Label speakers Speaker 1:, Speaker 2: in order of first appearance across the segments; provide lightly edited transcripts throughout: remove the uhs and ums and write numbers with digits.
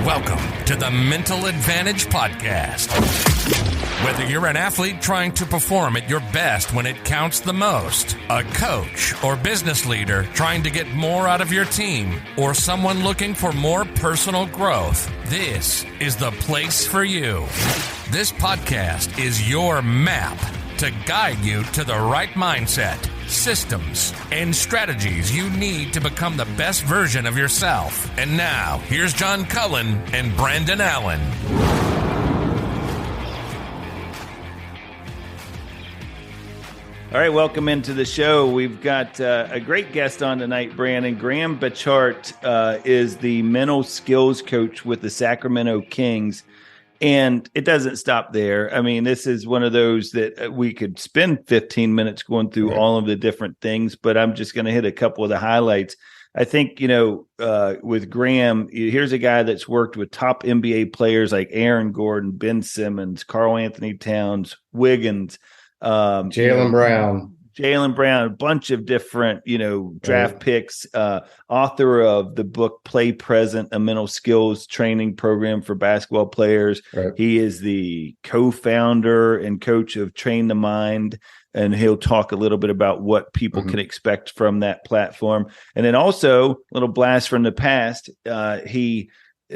Speaker 1: Welcome to the Mental Advantage Podcast. Whether you're an athlete trying to perform at your best when it counts the most, a coach or business leader trying to get more out of your team, or someone looking for more personal growth, this is the place for you. This podcast is your map to guide you to the right mindset, systems, and strategies you need to become the best version of yourself. And now, here's John Cullen and Brandon Allen.
Speaker 2: All right, welcome into the show. We've got a great guest on tonight, Brandon. Graham Betchart is the mental skills coach with the Sacramento Kings. And it doesn't stop there. I mean, this is one of those that we could spend 15 minutes going through all of the different things, but I'm just going to hit a couple of the highlights. I think, with Graham, here's a guy that's worked with top NBA players like Aaron Gordon, Ben Simmons, Karl Anthony-Towns, Wiggins,
Speaker 3: Jaylen Brown,
Speaker 2: a bunch of different, draft picks, author of the book Play Present, a mental skills training program for basketball players.
Speaker 3: Right.
Speaker 2: He is the co-founder and coach of Train the Mind, and he'll talk a little bit about what people can expect from that platform. And then also, a little blast from the past, he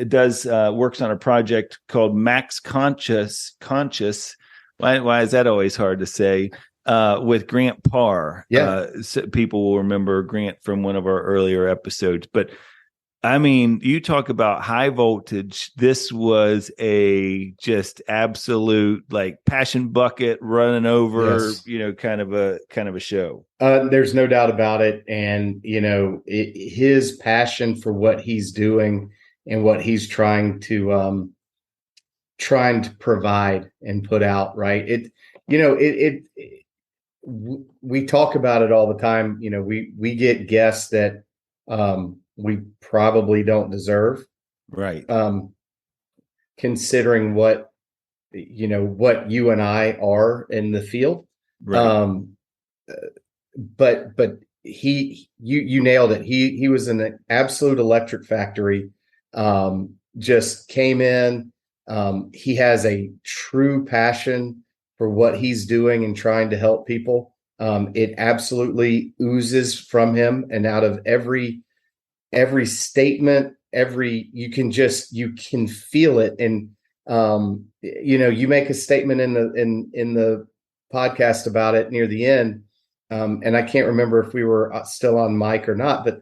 Speaker 2: does works on a project called MaxConscious. Why is that always hard to say? With Grant Parr. So people will remember Grant from one of our earlier episodes. But, I mean, you talk about high voltage. This was a just absolute, passion bucket running over, kind of a show.
Speaker 3: There's no doubt about it. And, his passion for what he's doing and what he's trying to provide and put out, right? We talk about it all the time. We get guests that we probably don't deserve,
Speaker 2: right?
Speaker 3: Considering what you and I are in the field,
Speaker 2: right?
Speaker 3: But you nailed it. He was an absolute electric factory. Just came in. He has a true passion for what he's doing and trying to help people. It absolutely oozes from him, and out of every statement, you can feel it. And you make a statement in the podcast about it near the end, and I can't remember if we were still on mic or not, but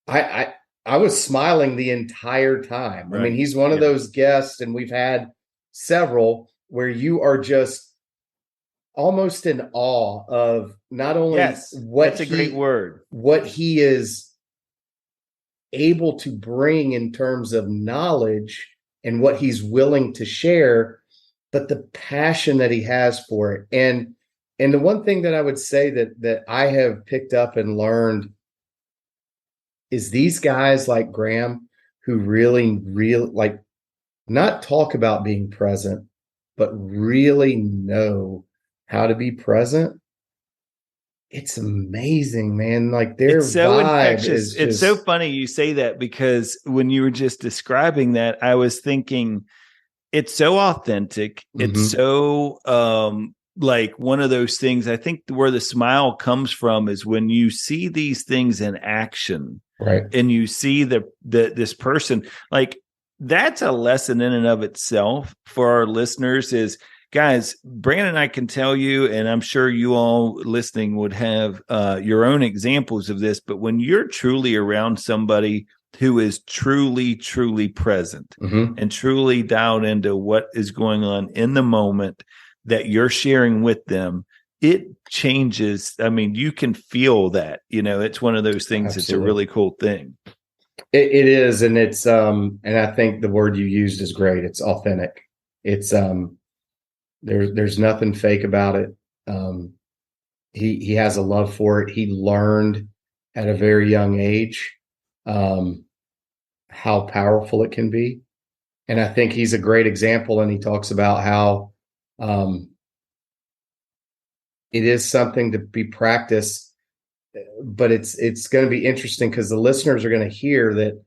Speaker 3: I was smiling the entire time. Right. I mean, he's one of those guests, and we've had several where you are just almost in awe of not only
Speaker 2: that's a great word,
Speaker 3: what he is able to bring in terms of knowledge and what he's willing to share, but the passion that he has for it. And the one thing that I would say that I have picked up and learned is these guys like Graham, who really not talk about being present, but really know how to be present. It's amazing, man. It's so infectious.
Speaker 2: It's so funny you say that, because when you were just describing that, I was thinking it's so authentic. It's so one of those things. I think where the smile comes from is when you see these things in action,
Speaker 3: right? And
Speaker 2: you see this person, that's a lesson in and of itself for our listeners. Is, guys, Brandon, I can tell you, and I'm sure you all listening would have your own examples of this, but when you're truly around somebody who is truly, truly present and truly dialed into what is going on in the moment that you're sharing with them, it changes. I mean, you can feel that, it's one of those things. Absolutely. It's a really cool thing.
Speaker 3: It is. And it's, and I think the word you used is great. It's authentic. It's, there's nothing fake about it. He has a love for it. He learned at a very young age, how powerful it can be. And I think he's a great example. And he talks about how, it is something to be practiced, but it's going to be interesting because the listeners are going to hear that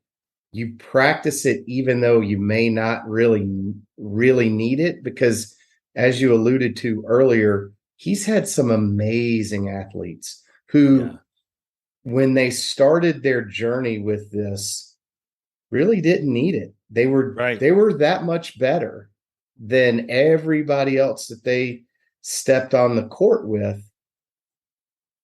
Speaker 3: you practice it even though you may not really need it, because as you alluded to earlier, he's had some amazing athletes who, when they started their journey with this, really didn't need it. They were that much better than everybody else that they stepped on the court with.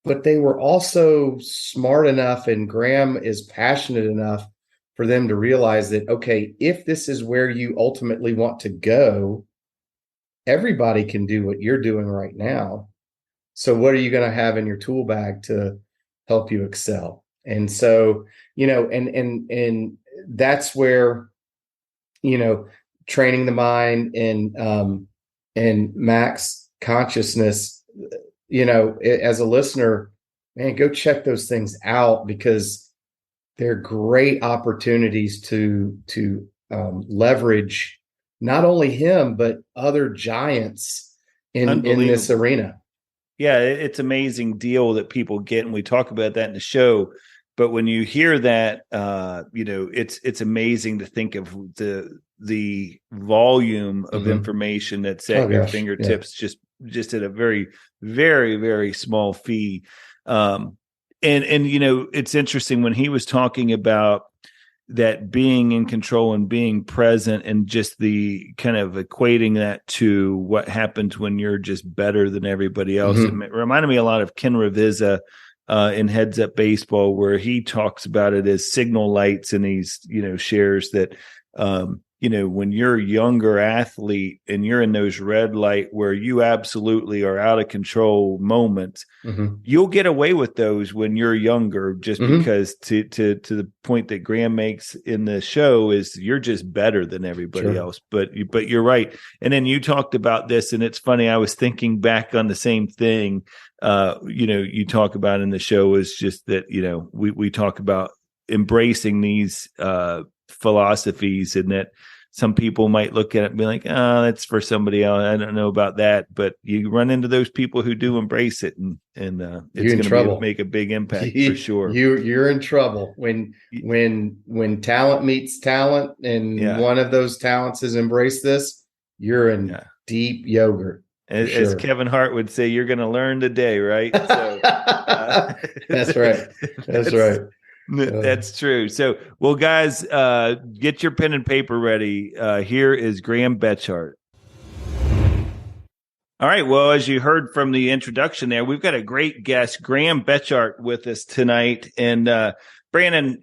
Speaker 3: But they were also smart enough, and Graham is passionate enough for them to realize that, okay, if this is where you ultimately want to go, everybody can do what you're doing right now. So what are you going to have in your tool bag to help you excel? And so, and that's where, training the mind and max consciousness, as a listener, man, go check those things out, because they're great opportunities to leverage not only him, but other giants in this arena.
Speaker 2: Yeah, it's an amazing deal that people get, and we talk about that in the show. But when you hear that, it's amazing to think of the volume of information that's at your fingertips, just at a very, very, very small fee. And it's interesting when he was talking about that being in control and being present, and just the kind of equating that to what happens when you're just better than everybody else. It reminded me a lot of Ken Ravizza in Heads Up Baseball, where he talks about it as signal lights, and he's, shares that, when you're a younger athlete and you're in those red light where you absolutely are out of control moments, you'll get away with those when you're younger, just because to the point that Graham makes in the show is you're just better than everybody else. But you're right. And then you talked about this, and it's funny, I was thinking back on the same thing. You talk about in the show is just that, we talk about embracing these philosophies, and that some people might look at it and be like, oh, that's for somebody else. I don't know about that. But you run into those people who do embrace it, and it's going to make a big impact for sure.
Speaker 3: You're in trouble when talent meets talent, and one of those talents has embraced this. You're in deep yogurt.
Speaker 2: As Kevin Hart would say, you're going to learn today, right? So,
Speaker 3: that's right. That's right.
Speaker 2: That's true. So, well, guys, get your pen and paper ready. Here is Graham Betchart. All right. Well, as you heard from the introduction there, we've got a great guest, Graham Betchart, with us tonight. And Brandon,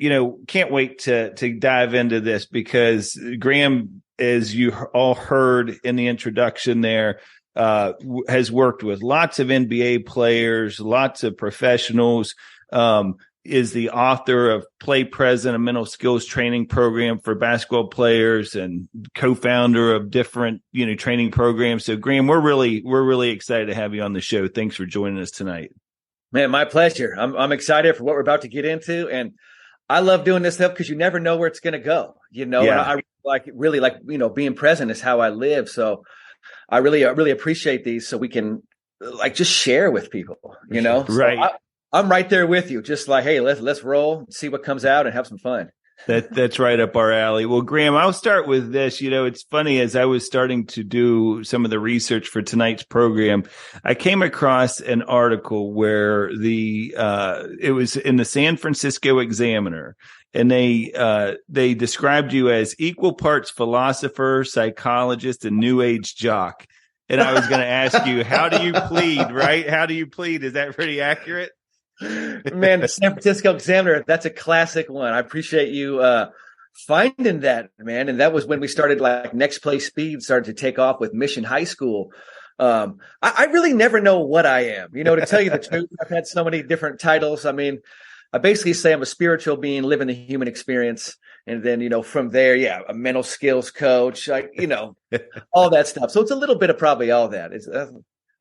Speaker 2: can't wait to dive into this, because Graham, as you all heard in the introduction there, has worked with lots of NBA players, lots of professionals, is the author of Play Present, a mental skills training program for basketball players, and co-founder of different, training programs. So Graham, we're really excited to have you on the show. Thanks for joining us tonight.
Speaker 4: Man, my pleasure. I'm excited for what we're about to get into. And I love doing this stuff because you never know where it's going to go, And I really like, being present is how I live. So I really appreciate these, so we can just share with people,
Speaker 2: Right.
Speaker 4: So I'm right there with you. Just like, hey, let's roll, see what comes out, and have some fun.
Speaker 2: That's right up our alley. Well, Graham, I'll start with this. It's funny, as I was starting to do some of the research for tonight's program, I came across an article where it was in the San Francisco Examiner, and they described you as equal parts philosopher, psychologist, and new age jock. And I was going to ask you, how do you plead, right? How do you plead? Is that pretty accurate?
Speaker 4: Man, the San Francisco Examiner, that's a classic one. I appreciate you finding that, man. And that was when we started, Next Play Speed started to take off with Mission High School. I really never know what I am. To tell you the truth, I've had so many different titles. I mean, I basically say I'm a spiritual being living the human experience. And then, from there, a mental skills coach, all that stuff. So it's a little bit of probably all that.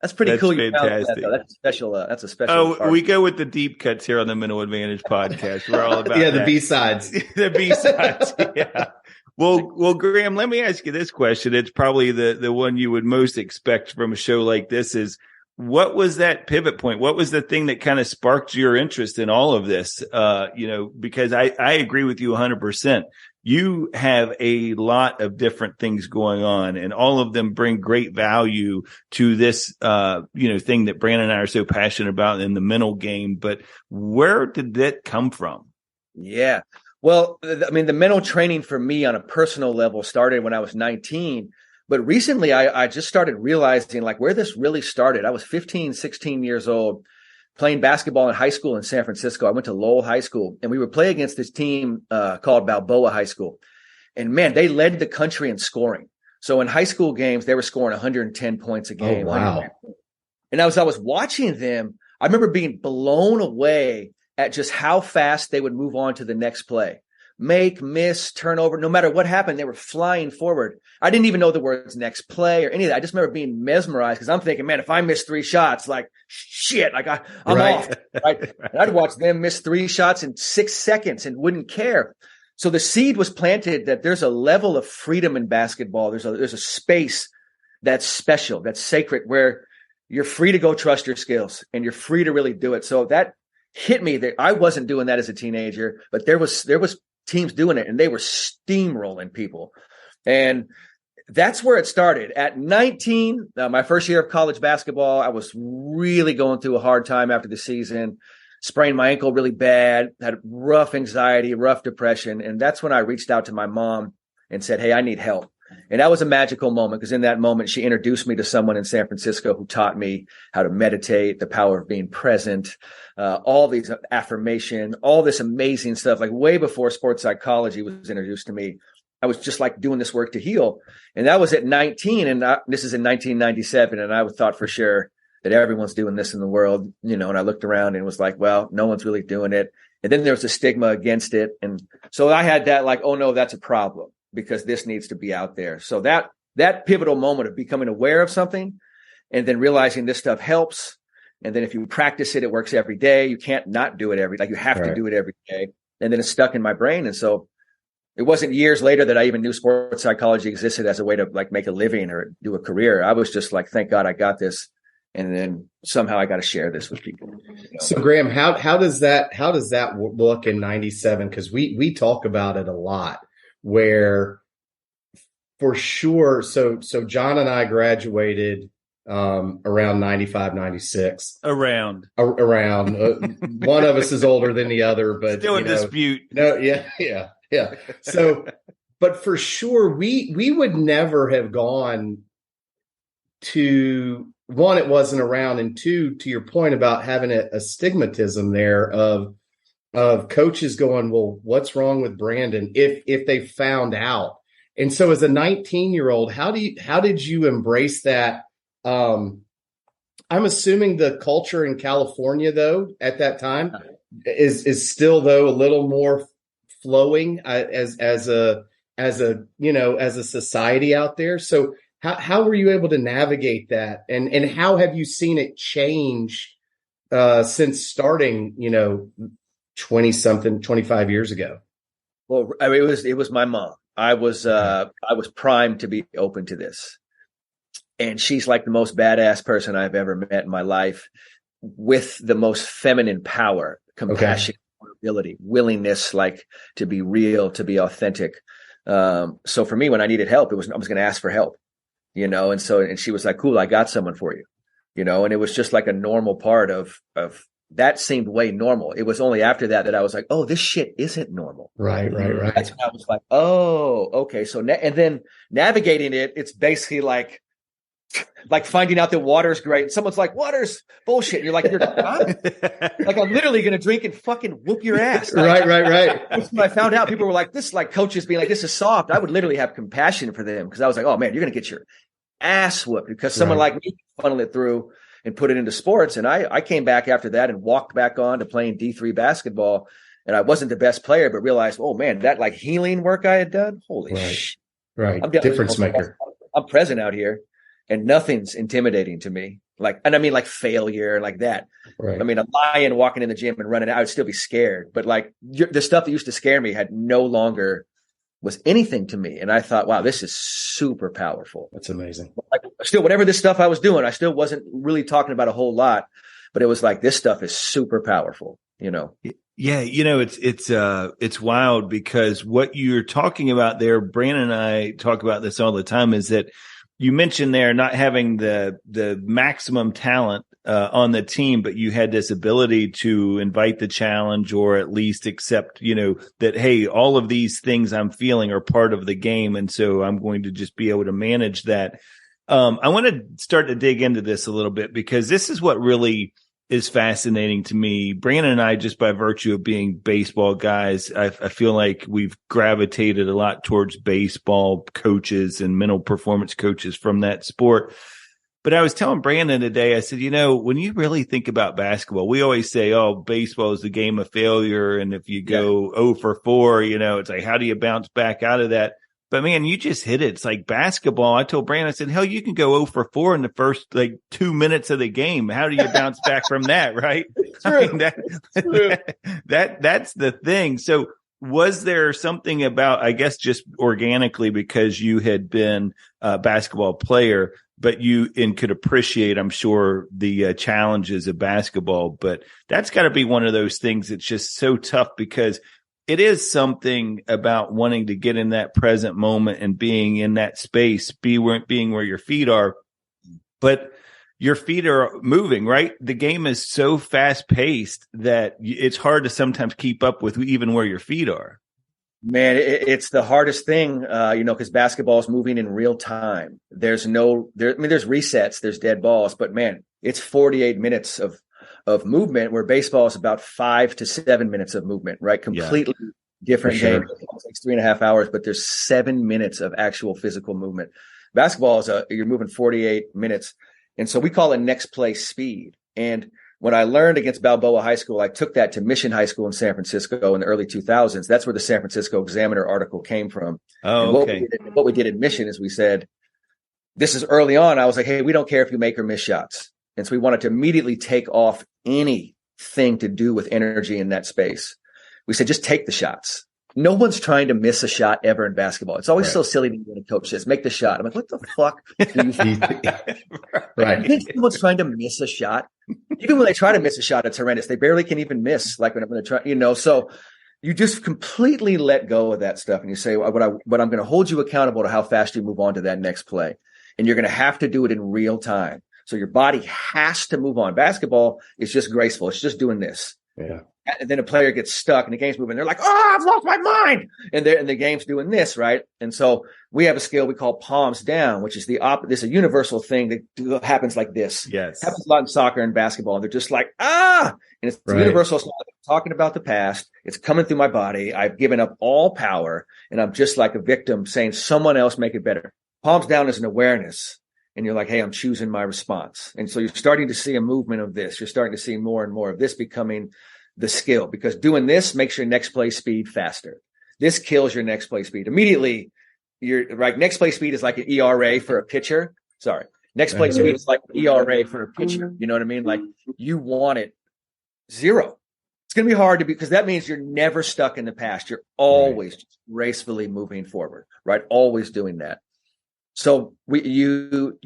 Speaker 4: That's pretty
Speaker 2: That's
Speaker 4: cool.
Speaker 2: Fantastic.
Speaker 4: That's special. That's a special.
Speaker 2: Oh, we go with the deep cuts here on the Mental Advantage podcast. We're all about
Speaker 3: the B-sides.
Speaker 2: The B-sides. Yeah. Well, Graham, let me ask you this question. It's probably the one you would most expect from a show like this is, what was that pivot point? What was the thing that kind of sparked your interest in all of this? Because I agree with you 100%. You have a lot of different things going on, and all of them bring great value to this, thing that Brandon and I are so passionate about in the mental game. But where did that come from?
Speaker 4: Yeah. Well, I mean, the mental training for me on a personal level started when I was 19. But recently I just started realizing like where this really started. I was 15, 16 years old playing basketball in high school in San Francisco. I went to Lowell High School, and we would play against this team called Balboa High School. And man, they led the country in scoring. So in high school games, they were scoring 110 points a game.
Speaker 3: Oh, wow.
Speaker 4: And as I was watching them, I remember being blown away at just how fast they would move on to the next play. Make, miss, turnover, no matter what happened, they were flying forward. I didn't even know the words next play or any of that. I just remember being mesmerized because I'm thinking, man, if I miss 3 shots, like shit, like I'm off. Right? And I'd watch them miss 3 shots in 6 seconds and wouldn't care. So the seed was planted that there's a level of freedom in basketball. There's a space that's special, that's sacred, where you're free to go trust your skills and you're free to really do it. So that hit me that I wasn't doing that as a teenager, but there was teams doing it, and they were steamrolling people. And that's where it started. At 19, my first year of college basketball, I was really going through a hard time after the season, sprained my ankle really bad, had rough anxiety, rough depression. And that's when I reached out to my mom and said, hey, I need help. And that was a magical moment because in that moment, she introduced me to someone in San Francisco who taught me how to meditate, the power of being present, all these affirmation, all this amazing stuff, like way before sports psychology was introduced to me. I was just like doing this work to heal. And that was at 19. And this is in 1997. And I thought for sure that everyone's doing this in the world, and I looked around and was like, well, no one's really doing it. And then there was a stigma against it. And so I had that like, oh no, that's a problem, because this needs to be out there. So that pivotal moment of becoming aware of something and then realizing this stuff helps. And then if you practice it, it works every day. You can't not do it you have to do it every day. And then it's stuck in my brain. And so it wasn't years later that I even knew sports psychology existed as a way to like make a living or do a career. I was just like, thank God I got this. And then somehow I got to share this with people.
Speaker 3: So Graham, how does that look in 97? Because we talk about it a lot. Where for sure, so John and I graduated around 95, 96.
Speaker 2: Around.
Speaker 3: One of us is older than the other, but
Speaker 2: still in dispute.
Speaker 3: No, yeah. So, but for sure, we would never have gone to, one, it wasn't around, and two, to your point about having a stigmatism there of coaches going, well, what's wrong with Brandon if they found out? And so as a 19-year-old, how did you embrace that? I'm assuming the culture in California, though, at that time is still, though, a little more flowing as a society out there. So how were you able to navigate that? And how have you seen it change since starting, 25 years ago?
Speaker 4: Well, I mean, it was my mom. I was primed to be open to this. And she's like the most badass person I've ever met in my life, with the most feminine power, compassion, vulnerability, willingness, like to be real, to be authentic. So for me, when I needed help, I was going to ask for help, and she was like, cool, I got someone for you, and it was just like a normal part of that. Seemed way normal. It was only after that I was like, oh, this shit isn't normal.
Speaker 3: Right.
Speaker 4: That's when I was like, oh, okay. So, and then navigating it, it's basically like finding out that water's great. And someone's like, water's bullshit. You're like, like, I'm literally going to drink and fucking whoop your ass. Like,
Speaker 3: Right.
Speaker 4: When I found out, people were like, this, like coaches being like, this is soft. I would literally have compassion for them, because I was like, oh man, you're going to get your ass whooped because someone like me funneled it through and put it into sports. And I came back after that and walked back on to playing D3 basketball. And I wasn't the best player, but realized, oh man, that like healing work I had done. Holy shit.
Speaker 3: Right. Difference maker.
Speaker 4: I'm present out here. And nothing's intimidating to me. And I mean, like failure, like that. Right. I mean, a lion walking in the gym and running out, I would still be scared. But like the stuff that used to scare me had no longer was anything to me. And I thought, wow, this is super powerful.
Speaker 3: That's amazing.
Speaker 4: Like, still, whatever this stuff I was doing, I still wasn't really talking about a whole lot, but it was like, this stuff is super powerful, you know?
Speaker 2: Yeah. You know, it's wild because what you're talking about there, Brandon and I talk about this all the time, is that you mentioned there not having the maximum talent on the team, but you had this ability to invite the challenge or at least accept, you know, that, hey, all of these things I'm feeling are part of the game. And so I'm going to just be able to manage that. I want to start to dig into this a little bit because this is what really is fascinating to me. Brandon and I, just by virtue of being baseball guys, I feel like we've gravitated a lot towards baseball coaches and mental performance coaches from that sport. But I was telling Brandon today, I said, you know, when you really think about basketball, we always say, oh, baseball is the game of failure. And if you go 0 for 4, you know, it's like, how do you bounce back out of that? But man, you just hit it. It's like basketball. I told Brandon, I said, hell, you can go 0 for 4 in the first 2 minutes of the game. How do you bounce back from that? Right. I mean, that's the thing. So was there something about, I guess, just organically because you had been a basketball player, but you could appreciate, I'm sure, the challenges of basketball. But that's got to be one of those things that's just so tough because it is something about wanting to get in that present moment and being in that space, being where your feet are. But your feet are moving, right? The game is so fast paced that it's hard to sometimes keep up with even where your feet are.
Speaker 4: Man, it's the hardest thing, you know, because basketball is moving in real time. There's resets, there's dead balls, but man, it's 48 minutes of movement, where baseball is about 5 to 7 minutes of movement, right? Completely different game. It takes 3.5 hours, but there's 7 minutes of actual physical movement. Basketball is you're moving 48 minutes. And so we call it next play speed. And when I learned against Balboa High School, I took that to Mission High School in San Francisco in the early 2000s. That's where the San Francisco Examiner article came from.
Speaker 2: Oh, okay.
Speaker 4: What we did in Mission is we said, this is early on. I was like, hey, we don't care if you make or miss shots. And so we wanted to immediately take off anything to do with energy in that space. We said, just take the shots. No one's trying to miss a shot ever in basketball. It's always so silly when a coach says, make the shot. I'm like, what the fuck do you think?
Speaker 3: Right.
Speaker 4: You think someone's trying to miss a shot? Even when they try to miss a shot, it's horrendous. They barely can even miss. Like when I'm going to try, you know, so you just completely let go of that stuff. And you say, but I'm going to hold you accountable to how fast you move on to that next play. And you're going to have to do it in real time. So your body has to move on. Basketball is just graceful. It's just doing this. Yeah. And then a player gets stuck and the game's moving. They're like, oh, I've lost my mind. And the game's doing this, right? And so we have a skill we call palms down, which is this is a universal thing that happens like this.
Speaker 2: Yes.
Speaker 4: It happens a lot in soccer and basketball. And they're just like, and it's universal. So I'm talking about the past. It's coming through my body. I've given up all power. And I'm just like a victim saying someone else make it better. Palms down is an awareness. And you're like, hey, I'm choosing my response. And so you're starting to see a movement of this. You're starting to see more and more of this becoming the skill, because doing this makes your next play speed faster. This kills your next play speed. Immediately, you're right. Next play speed is like an ERA for a pitcher. Sorry. Next play speed is like an ERA for a pitcher. You know what I mean? Like you want it 0. It's going to be hard because that means you're never stuck in the past. You're always just gracefully moving forward, right? Always doing that. So you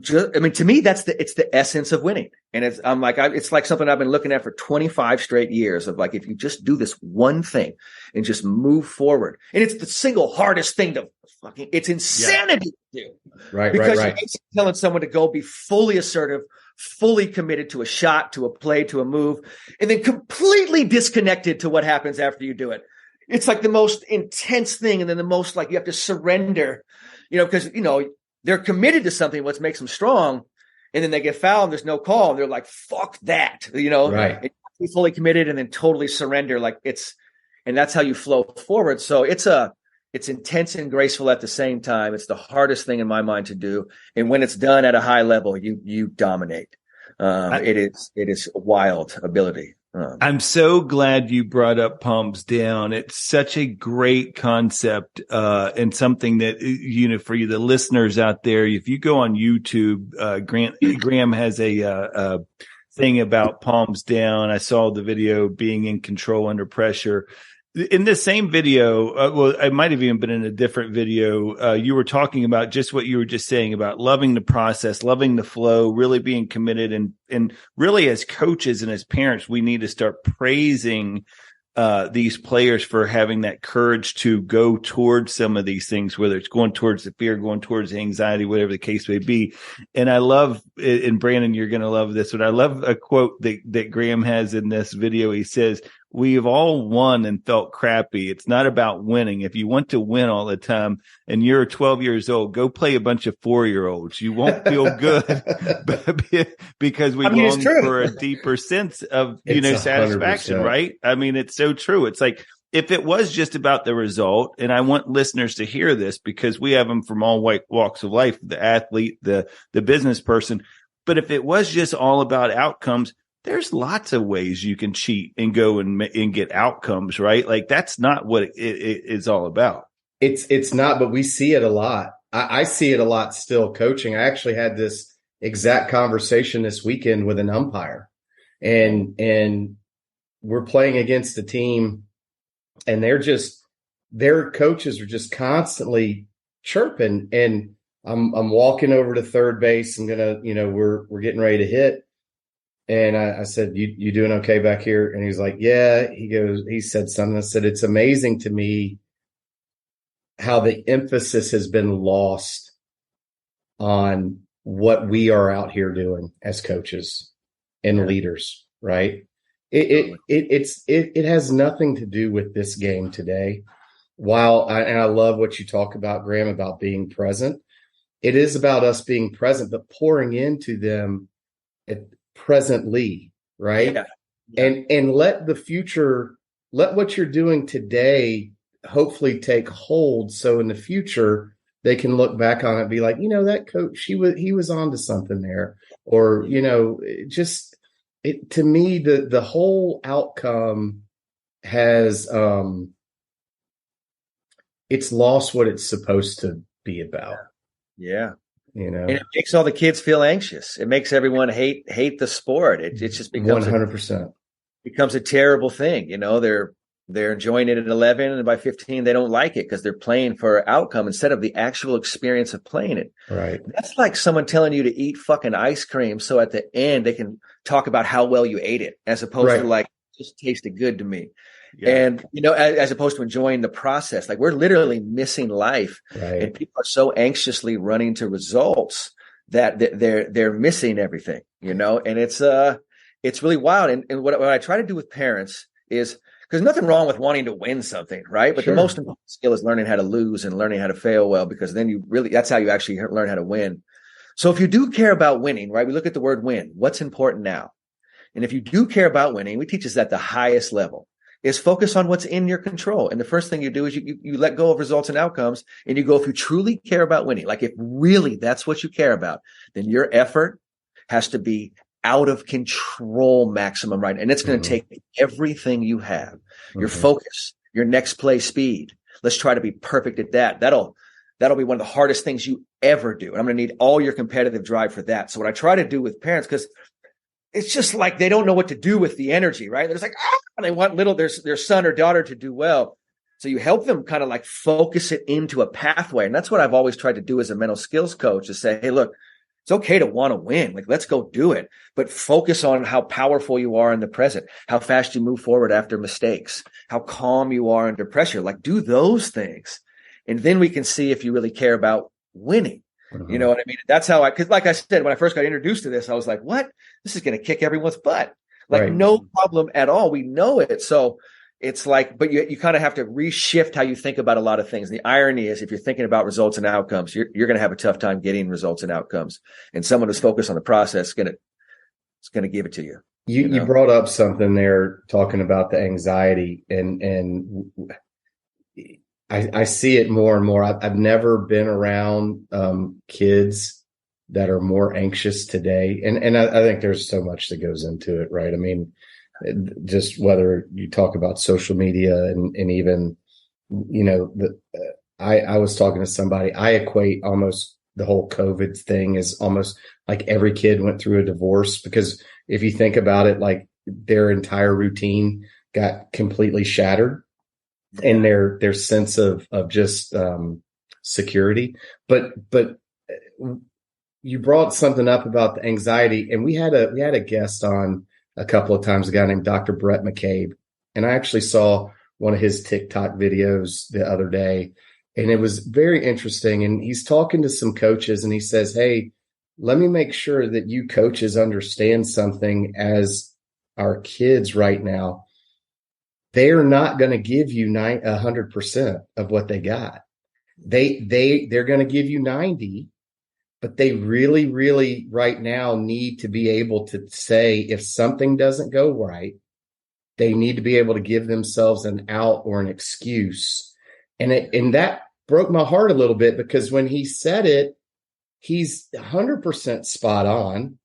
Speaker 4: just, I mean, to me, it's the essence of winning. And it's like something I've been looking at for 25 straight years of like, if you just do this one thing and just move forward, and it's the single hardest thing to it's insanity to do. Right. Because you're telling someone to go be fully assertive, fully committed to a shot, to a play, to a move, and then completely disconnected to what happens after you do it. It's like the most intense thing. And then the most like you have to surrender, because, they're committed to something, what makes them strong. And then they get fouled and there's no call. And they're like, fuck that, right. Be fully committed and then totally surrender. And that's how you flow forward. So it's intense and graceful at the same time. It's the hardest thing in my mind to do. And when it's done at a high level, you dominate. It is a wild ability.
Speaker 2: I'm so glad you brought up palms down. It's such a great concept, and something that, for you, the listeners out there, if you go on YouTube, Graham has a thing about palms down. I saw the video, being in control under pressure. In this same video, well, it might have even been in a different video. You were talking about just what you were just saying about loving the process, loving the flow, really being committed. And really as coaches and as parents, we need to start praising these players for having that courage to go towards some of these things, whether it's going towards the fear, going towards the anxiety, whatever the case may be. And I love, and Brandon, you're going to love this one. I love a quote that Graham has in this video. He says, "We've all won and felt crappy. It's not about winning. If you want to win all the time and you're 12 years old, go play a bunch of 4-year-olds. You won't feel good because we long for a deeper sense of, satisfaction, 100%. Right? I mean, it's so true. It's like, if it was just about the result, and I want listeners to hear this because we have them from all walks of life, the athlete, the business person. But if it was just all about outcomes, there's lots of ways you can cheat and go and get outcomes, right? Like that's not what it is all about.
Speaker 3: It's not, but we see it a lot. I see it a lot still coaching. I actually had this exact conversation this weekend with an umpire, and we're playing against a team, and their coaches are just constantly chirping, and I'm walking over to third base. I'm gonna, we're getting ready to hit. And I said, you doing okay back here? And he's like, yeah. He said something. I said, it's amazing to me how the emphasis has been lost on what we are out here doing as coaches and leaders, right? It has nothing to do with this game today. And I love what you talk about, Graham, about being present. It is about us being present, but pouring into them presently, right? Yeah. And let the future, let what you're doing today hopefully take hold, so in the future they can look back on it and be like, that coach, he was onto something there. Or to me, the whole outcome has it's lost what it's supposed to be about.
Speaker 4: Yeah. And it makes all the kids feel anxious. It makes everyone hate the sport. It just becomes
Speaker 3: 100%
Speaker 4: becomes a terrible thing. They're enjoying it at 11, and by 15 they don't like it because they're playing for outcome instead of the actual experience of playing it.
Speaker 3: Right. That's
Speaker 4: like someone telling you to eat fucking ice cream so at the end they can talk about how well you ate it, as opposed to like, just tasted good to me. Yeah. And, as opposed to enjoying the process, like we're literally missing life, right. And people are so anxiously running to results that they're missing everything, and it's really wild. And what I try to do with parents is, because nothing wrong with wanting to win something, right? But the most important skill is learning how to lose and learning how to fail well, because then that's how you actually learn how to win. So if you do care about winning, right? We look at the word win. What's important now? And if you do care about winning, we teach this at the highest level, is focus on what's in your control. And the first thing you do is you let go of results and outcomes, and you go, if you truly care about winning, like if really that's what you care about, then your effort has to be out of control maximum, right? And it's going to take everything you have, your focus, your next play speed. Let's try to be perfect at that. That'll be one of the hardest things you ever do. And I'm going to need all your competitive drive for that. So what I try to do with parents, because it's just like they don't know what to do with the energy, right? They're just like, they want their son or daughter to do well. So you help them kind of like focus it into a pathway. And that's what I've always tried to do as a mental skills coach, is say, hey, look, it's okay to want to win. Like, let's go do it, but focus on how powerful you are in the present, how fast you move forward after mistakes, how calm you are under pressure. Like, do those things. And then we can see if you really care about winning. You know what I mean? That's how because like I said, when I first got introduced to this, I was like, what? This is going to kick everyone's butt. Like, no problem at all. We know it. So it's like, but you kind of have to reshift how you think about a lot of things. And the irony is, if you're thinking about results and outcomes, you're going to have a tough time getting results and outcomes. And someone who's focused on the process is going to give it to you.
Speaker 3: You brought up something there, talking about the anxiety, and I see it more and more. I've never been around kids that are more anxious today. And I think there's so much that goes into it, right? I mean, just whether you talk about social media and even, I was talking to somebody, I equate almost the whole COVID thing is almost like every kid went through a divorce, because if you think about it, like their entire routine got completely shattered. and their sense of just security. But you brought something up about the anxiety, and we had a guest on a couple of times, a guy named Dr. Brett McCabe, and I actually saw one of his TikTok videos the other day, and it was very interesting. And he's talking to some coaches, and he says, "Hey, let me make sure that you coaches understand something as our kids right now. They're not going to give you 100% of what they got. They're going to give you 90, but they really, really right now need to be able to say if something doesn't go right, they need to be able to give themselves an out or an excuse." And that broke my heart a little bit, because when he said it, he's 100% spot on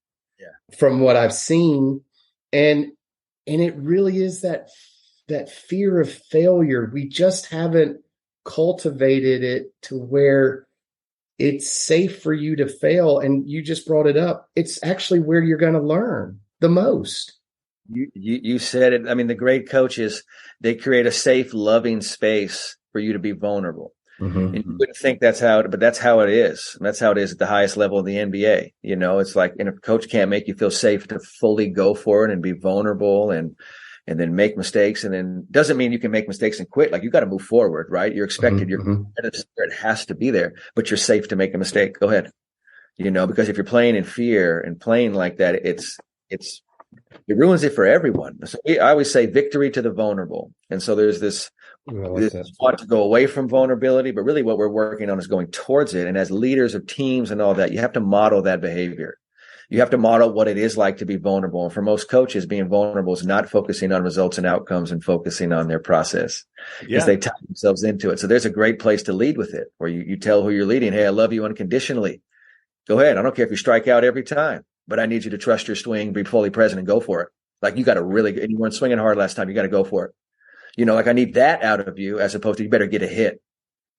Speaker 3: from what I've seen. And it really is that fear of failure. We just haven't cultivated it to where it's safe for you to fail. And you just brought it up. It's actually where you're going to learn the most.
Speaker 4: You said it. I mean, the great coaches, they create a safe, loving space for you to be vulnerable. Mm-hmm. And you wouldn't think that's how it is. And that's how it is at the highest level of the NBA. You know, it's like, and if a coach can't make you feel safe to fully go for it and be vulnerable and then make mistakes, and then doesn't mean you can make mistakes and quit. Like, you got to move forward, right? You're expected, your competitive spirit has to be there, but you're safe to make a mistake. Go ahead. You know, because if you're playing in fear and playing like that, it ruins it for everyone. So I always say victory to the vulnerable. And so there's this want to go away from vulnerability, but really what we're working on is going towards it. And as leaders of teams and all that, you have to model that behavior. You have to model what it is like to be vulnerable. And for most coaches, being vulnerable is not focusing on results and outcomes and focusing on their process, because they tie themselves into it. So there's a great place to lead with it, where you tell who you're leading, "Hey, I love you unconditionally. Go ahead. I don't care if you strike out every time, but I need you to trust your swing, be fully present, and go for it. Like, you got to and you weren't swinging hard last time. You got to go for it. You know, like, I need that out of you, as opposed to you better get a hit."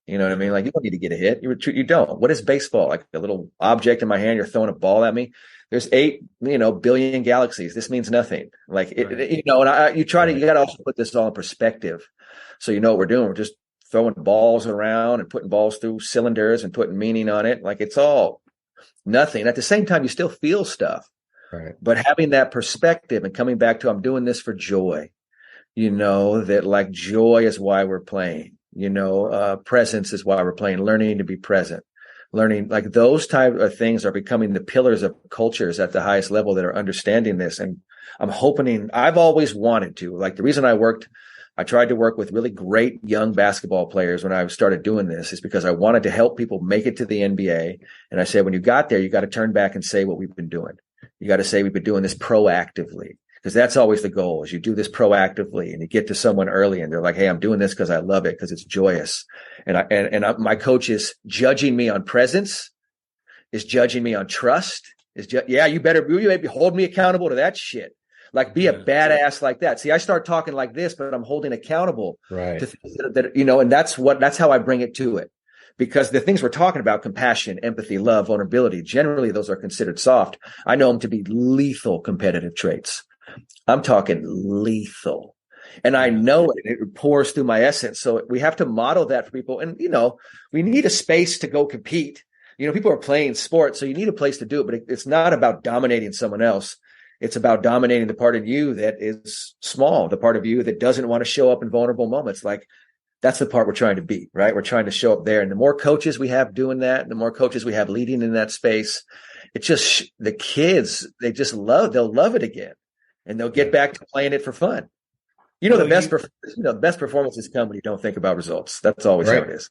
Speaker 4: You know what I mean? Like, you don't need to get a hit. You don't. What is baseball? Like a little object in my hand, you're throwing a ball at me. There's 8, billion galaxies. This means nothing. Like, you got to also put this all in perspective. So you know what we're doing. We're just throwing balls around and putting balls through cylinders and putting meaning on it. Like, it's all nothing. At the same time, you still feel stuff. Right. But having that perspective and coming back to, I'm doing this for joy. You know, that like joy is why we're playing. You know, presence is why we're playing. Learning to be present. Learning, like, those type of things are becoming the pillars of cultures at the highest level that are understanding this. And I'm hoping, I've always wanted to, like, the reason I tried to work with really great young basketball players when I started doing this is because I wanted to help people make it to the NBA. And I said, when you got there, you got to turn back and say what we've been doing. You got to say we've been doing this proactively, because that's always the goal, is you do this proactively and you get to someone early and they're like, "Hey, I'm doing this because I love it, because it's joyous." And my coach is judging me on presence, is judging me on trust, you better hold me accountable to that shit. Like, be a badass like that. See, I start talking like this, but I'm holding accountable to things that, and that's how I bring it to it. Because the things we're talking about, compassion, empathy, love, vulnerability, generally those are considered soft. I know them to be lethal competitive traits. I'm talking lethal. And I know it pours through my essence. So we have to model that for people. And, we need a space to go compete. People are playing sports, so you need a place to do it. But it's not about dominating someone else. It's about dominating the part of you that is small, the part of you that doesn't want to show up in vulnerable moments. Like, that's the part we're trying to be, right? We're trying to show up there. And the more coaches we have doing that, the more coaches we have leading in that space, it's just the kids, they'll love it again. And they'll get back to playing it for fun. The best performances come when you don't think about results. That's always how it is.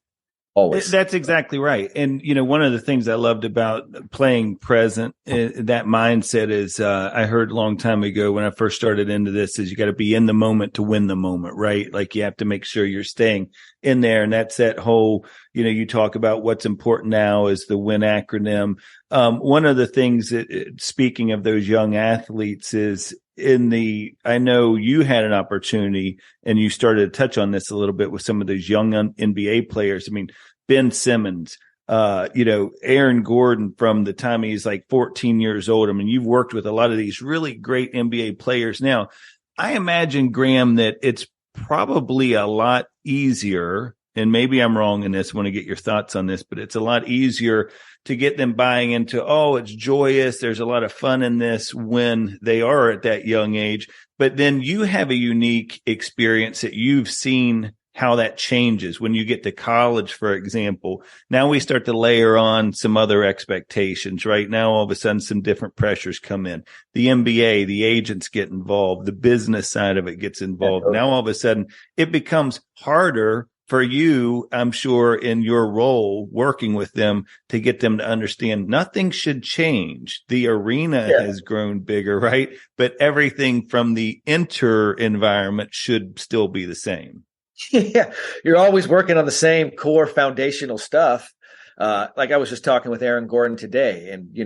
Speaker 4: Always.
Speaker 2: That's exactly right. And, one of the things I loved about playing present, that mindset is, I heard a long time ago when I first started into this, is you got to be in the moment to win the moment, right? Like, you have to make sure you're staying in there. And that's that whole, you talk about what's important now is the WIN acronym. One of the things that, speaking of those young athletes, is I know you had an opportunity and you started to touch on this a little bit with some of those young NBA players. I mean, Ben Simmons, Aaron Gordon, from the time he's like 14 years old. I mean, you've worked with a lot of these really great NBA players. Now, I imagine, Graham, that it's probably a lot easier, and maybe I'm wrong in this, I want to get your thoughts on this, but it's a lot easier to get them buying into, oh, it's joyous, there's a lot of fun in this when they are at that young age. But then you have a unique experience that you've seen how that changes when you get to college, for example. Now we start to layer on some other expectations, right? Now all of a sudden some different pressures come in. The NBA, the agents get involved, the business side of it gets involved. Now all of a sudden it becomes harder for you, I'm sure, in your role working with them to get them to understand nothing should change. The arena has grown bigger, right? But everything from the environment should still be the same.
Speaker 4: Yeah, you're always working on the same core foundational stuff. Like I was just talking with Aaron Gordon today, and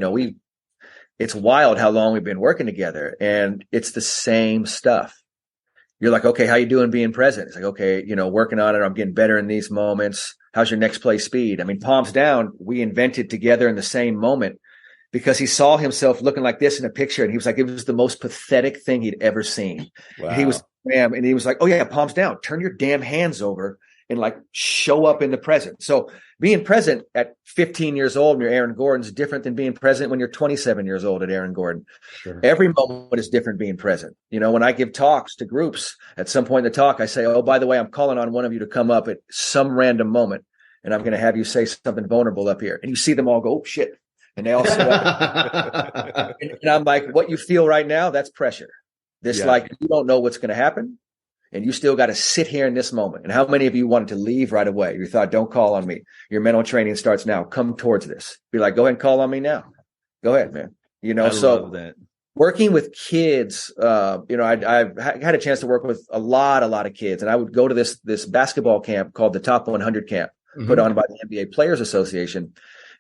Speaker 4: it's wild how long we've been working together, and it's the same stuff. You're like, okay, how you doing being present? It's like, okay, working on it. I'm getting better in these moments. How's your next play speed? I mean, palms down, we invented together in the same moment because he saw himself looking like this in a picture, and he was like, it was the most pathetic thing he'd ever seen.
Speaker 2: Wow.
Speaker 4: And he was like, oh yeah, palms down, turn your damn hands over and like show up in the present. So being present at 15 years old when you're Aaron Gordon is different than being present when you're 27 years old at Aaron Gordon.
Speaker 3: Sure.
Speaker 4: Every moment is different being present. When I give talks to groups, at some point in the talk, I say, oh, by the way, I'm calling on one of you to come up at some random moment, and I'm going to have you say something vulnerable up here. And you see them all go, oh, shit. And they all sit up. And I'm like, what you feel right now, that's pressure. Like, you don't know what's going to happen, and you still got to sit here in this moment. And how many of you wanted to leave right away? You thought, don't call on me. Your mental training starts now. Come towards this. Be like, go ahead and call on me now. Go ahead, man.
Speaker 2: I love that.
Speaker 4: Working with kids, I've had a chance to work with a lot of kids, and I would go to this basketball camp called the Top 100 Camp, put on by the NBA Players Association.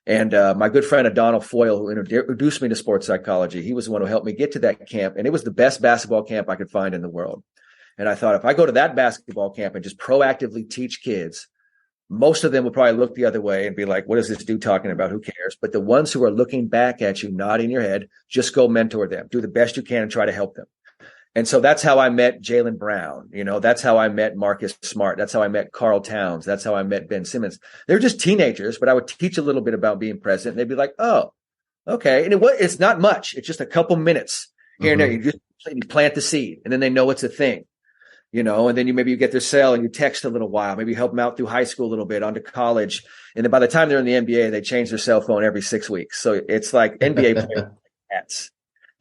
Speaker 4: And my good friend Adonal Foyle, who introduced me to sports psychology, he was the one who helped me get to that camp. And it was the best basketball camp I could find in the world. And I thought, if I go to that basketball camp and just proactively teach kids, most of them will probably look the other way and be like, what is this dude talking about? Who cares? But the ones who are looking back at you, nodding your head, just go mentor them. Do the best you can and try to help them. And so that's how I met Jaylen Brown. That's how I met Marcus Smart. That's how I met Karl Towns. That's how I met Ben Simmons. They're just teenagers, but I would teach a little bit about being present. And they'd be like, oh, okay. And it's not much. It's just a couple minutes here and there. You plant the seed, and then they know it's a thing, and then maybe you get their cell and you text a little while, maybe help them out through high school a little bit, onto college. And then by the time they're in the NBA, they change their cell phone every 6 weeks. So it's like NBA players.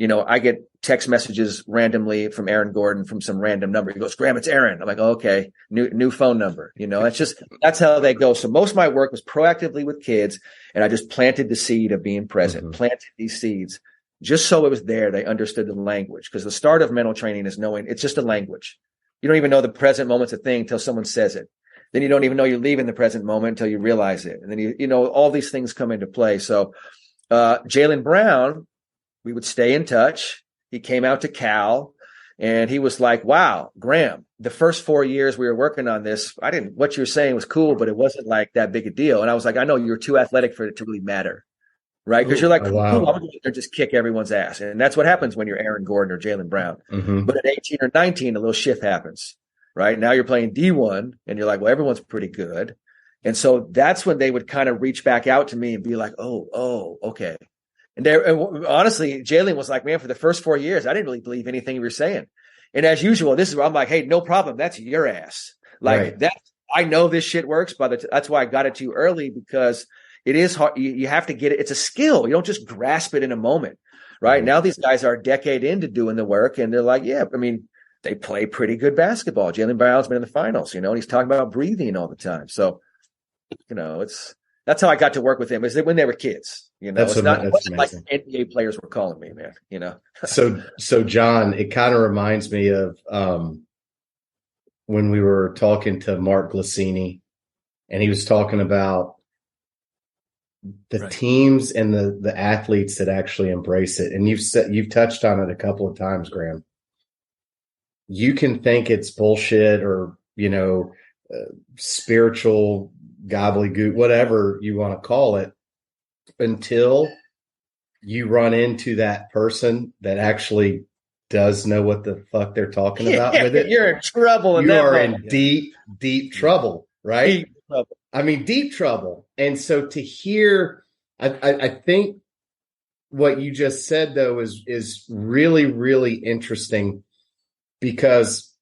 Speaker 4: I get text messages randomly from Aaron Gordon from some random number. He goes, Graham, it's Aaron. I'm like, oh, okay, new phone number. That's how they go. So most of my work was proactively with kids, and I just planted the seed of being present, planted these seeds just so it was there. They understood the language, because the start of mental training is knowing it's just a language. You don't even know the present moment's a thing until someone says it. Then you don't even know you're leaving the present moment until you realize it. And then, all these things come into play. So Jaylen Brown, we would stay in touch. He came out to Cal, and he was like, wow, Graham, the first 4 years we were working on this, what you were saying was cool, but it wasn't like that big a deal. And I was like, I know you're too athletic for it to really matter. Right. Because you're like, cool, I'm going to just kick everyone's ass. And that's what happens when you're Aaron Gordon or Jaylen Brown. But at 18 or 19, a little shift happens. Right. Now you're playing D1, and you're like, well, everyone's pretty good. And so that's when they would kind of reach back out to me and be like, oh, okay. And honestly, Jaylen was like, man, for the first 4 years, I didn't really believe anything you were saying. And as usual, this is where I'm like, hey, no problem. That's your ass. Like I know this shit works. That's why I got it to you early, because it is hard. You have to get it. It's a skill. You don't just grasp it in a moment. Right. Now these guys are a decade into doing the work, and they're like, yeah, I mean, they play pretty good basketball. Jaylen Brown's been in the finals, and he's talking about breathing all the time. So, that's how I got to work with him, is that when they were kids. It wasn't like NBA players were calling me, man.
Speaker 3: So John, it kind of reminds me of when we were talking to Mark Glacini, and he was talking about the teams and the athletes that actually embrace it. And you've touched on it a couple of times, Graham. You can think it's bullshit or, spiritual gobbledygook, whatever you want to call it, until you run into that person that actually does know what the fuck they're talking about with it,
Speaker 4: you're in trouble.
Speaker 3: You are in deep trouble, right?
Speaker 4: Deep trouble.
Speaker 3: I mean, deep trouble. And so to hear, I think what you just said though is really, really interesting, because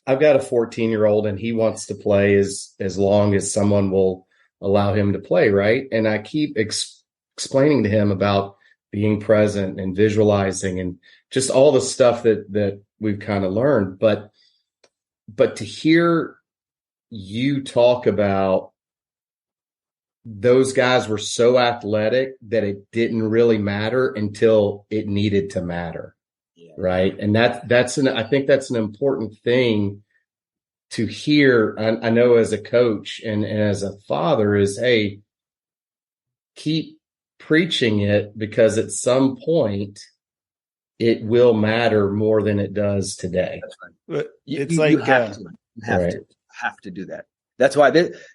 Speaker 3: I've got a 14-year-old and he wants to play as long as someone will allow him to play, right? And I keep explaining to him about being present and visualizing and just all the stuff that we've kind of learned. But to hear you talk about those guys were so athletic that it didn't really matter until it needed to matter. Yeah. Right. And I think that's an important thing to hear. I know as a coach and as a father is, hey, keep preaching it, because at some point it will matter more than it does today.
Speaker 4: That's right. It's you have to do that. That's why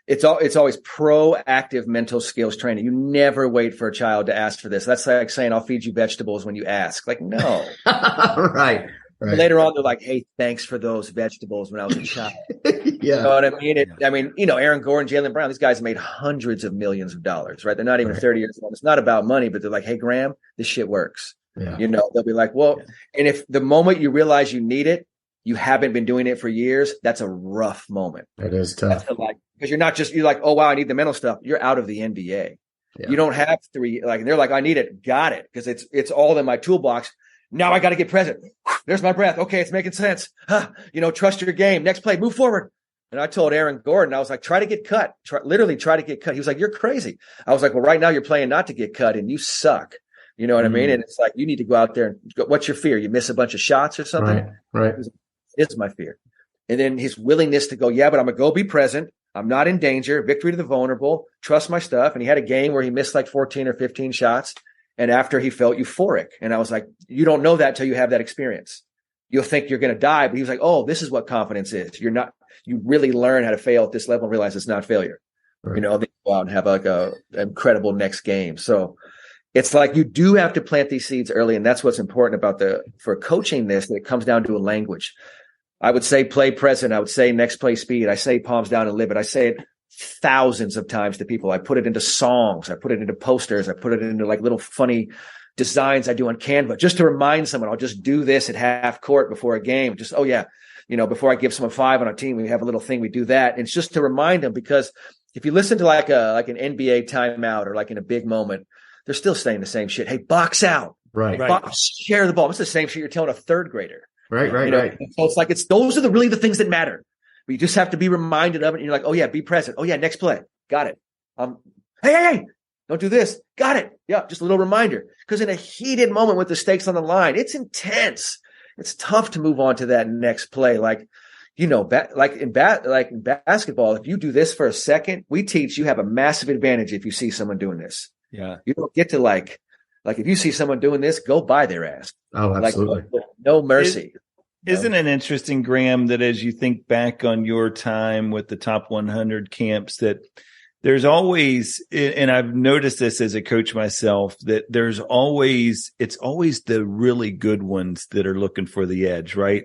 Speaker 4: it's always proactive mental skills training. You never wait for a child to ask for this. That's like saying, I'll feed you vegetables when you ask. Like, no.
Speaker 3: Right.
Speaker 4: Later on, they're like, hey, thanks for those vegetables when I was a child.
Speaker 3: Yeah.
Speaker 4: You know what I mean? I mean, Aaron Gordon, Jaylen Brown, these guys made hundreds of millions of dollars, right? They're not even 30 years old. It's not about money, but they're like, hey, Graham, this shit works. Yeah. They'll be like, well, and if the moment you realize you need it, you haven't been doing it for years, that's a rough moment.
Speaker 3: It is tough.
Speaker 4: Because you're like, oh, wow, I need the mental stuff. You're out of the NBA. Yeah. You don't have three, and they're like, I need it. Got it. Because it's all in my toolbox. Now I got to get present. There's my breath. Okay, it's making sense. Trust your game. Next play, move forward. And I told Aaron Gordon, I was like, try to get cut. Literally try to get cut. He was like, you're crazy. I was like, well, right now you're playing not to get cut and you suck. You know what I mean? And it's like, you need to go out there and go, what's your fear? You miss a bunch of shots or something?
Speaker 3: Right.
Speaker 4: It's my fear. And then his willingness to go, yeah, but I'm going to go be present. I'm not in danger. Victory to the vulnerable. Trust my stuff. And he had a game where he missed like 14 or 15 shots. And after he felt euphoric. And I was like, you don't know that till you have that experience. You'll think you're going to die. But he was like, oh, this is what confidence is. You really learn how to fail at this level and realize it's not failure. Right. Then go out and have like an incredible next game. So it's like you do have to plant these seeds early. And that's what's important for coaching this, that it comes down to a language. I would say play present. I would say next play speed. I say palms down and live it. I say it thousands of times to people. I put it into songs. I put it into posters. I put it into like little funny designs I do on Canva just to remind someone. I'll just do this at half court before a game. Just, oh yeah. Before I give someone 5 on a team, we have a little thing. We do that. And it's just to remind them, because if you listen to like an NBA timeout or like in a big moment, they're still saying the same shit. Hey, box out.
Speaker 3: Right.
Speaker 4: Share the ball. It's the same shit you're telling a third grader.
Speaker 3: Right.
Speaker 4: So it's like those are really the things that matter. But you just have to be reminded of it. And you're like, oh yeah, be present. Oh yeah, next play. Got it. Hey, don't do this. Got it. Yeah, just a little reminder. Because in a heated moment with the stakes on the line, it's intense. It's tough to move on to that next play. Like in basketball, if you do this for a second, we teach you have a massive advantage if you see someone doing this.
Speaker 2: Yeah.
Speaker 4: You don't get to like if you see someone doing this, go by their ass.
Speaker 3: Oh, absolutely.
Speaker 4: Like, no mercy.
Speaker 2: Isn't it interesting, Graham, that as you think back on your time with the top 100 camps, that there's always, and I've noticed this as a coach myself, that it's always the really good ones that are looking for the edge, right?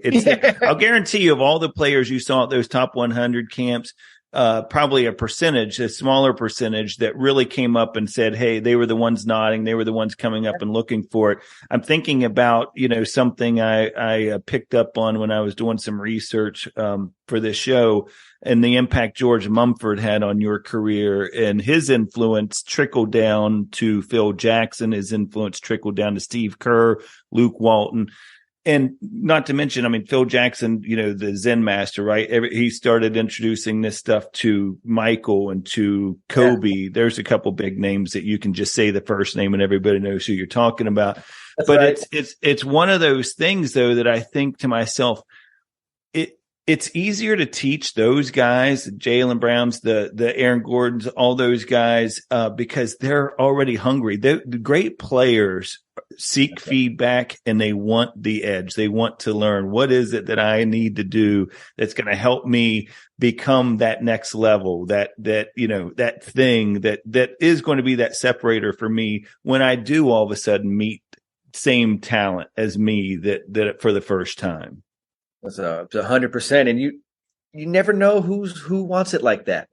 Speaker 2: I'll guarantee you, of all the players you saw at those top 100 camps, probably a smaller percentage that really came up and said, hey, they were the ones nodding. They were the ones coming up and looking for it. I'm thinking about, something I picked up on when I was doing some research, for this show, and the impact George Mumford had on your career, and his influence trickled down to Phil Jackson. His influence trickled down to Steve Kerr, Luke Walton. And not to mention, Phil Jackson, the Zen master, right? He started introducing this stuff to Michael and to Kobe. Yeah. There's a couple big names that you can just say the first name and everybody knows who you're talking about. That's but right. It's one of those things, though, that I think to myself, it's easier to teach those guys, Jaylen Browns, the Aaron Gordons, all those guys, because they're already hungry. The great players seek feedback and they want the edge. They want to learn, what is it that I need to do that's going to help me become that next level, that thing that is going to be that separator for me when I do all of a sudden meet same talent as me that for the first time.
Speaker 4: It's 100%. And you never know who wants it like that.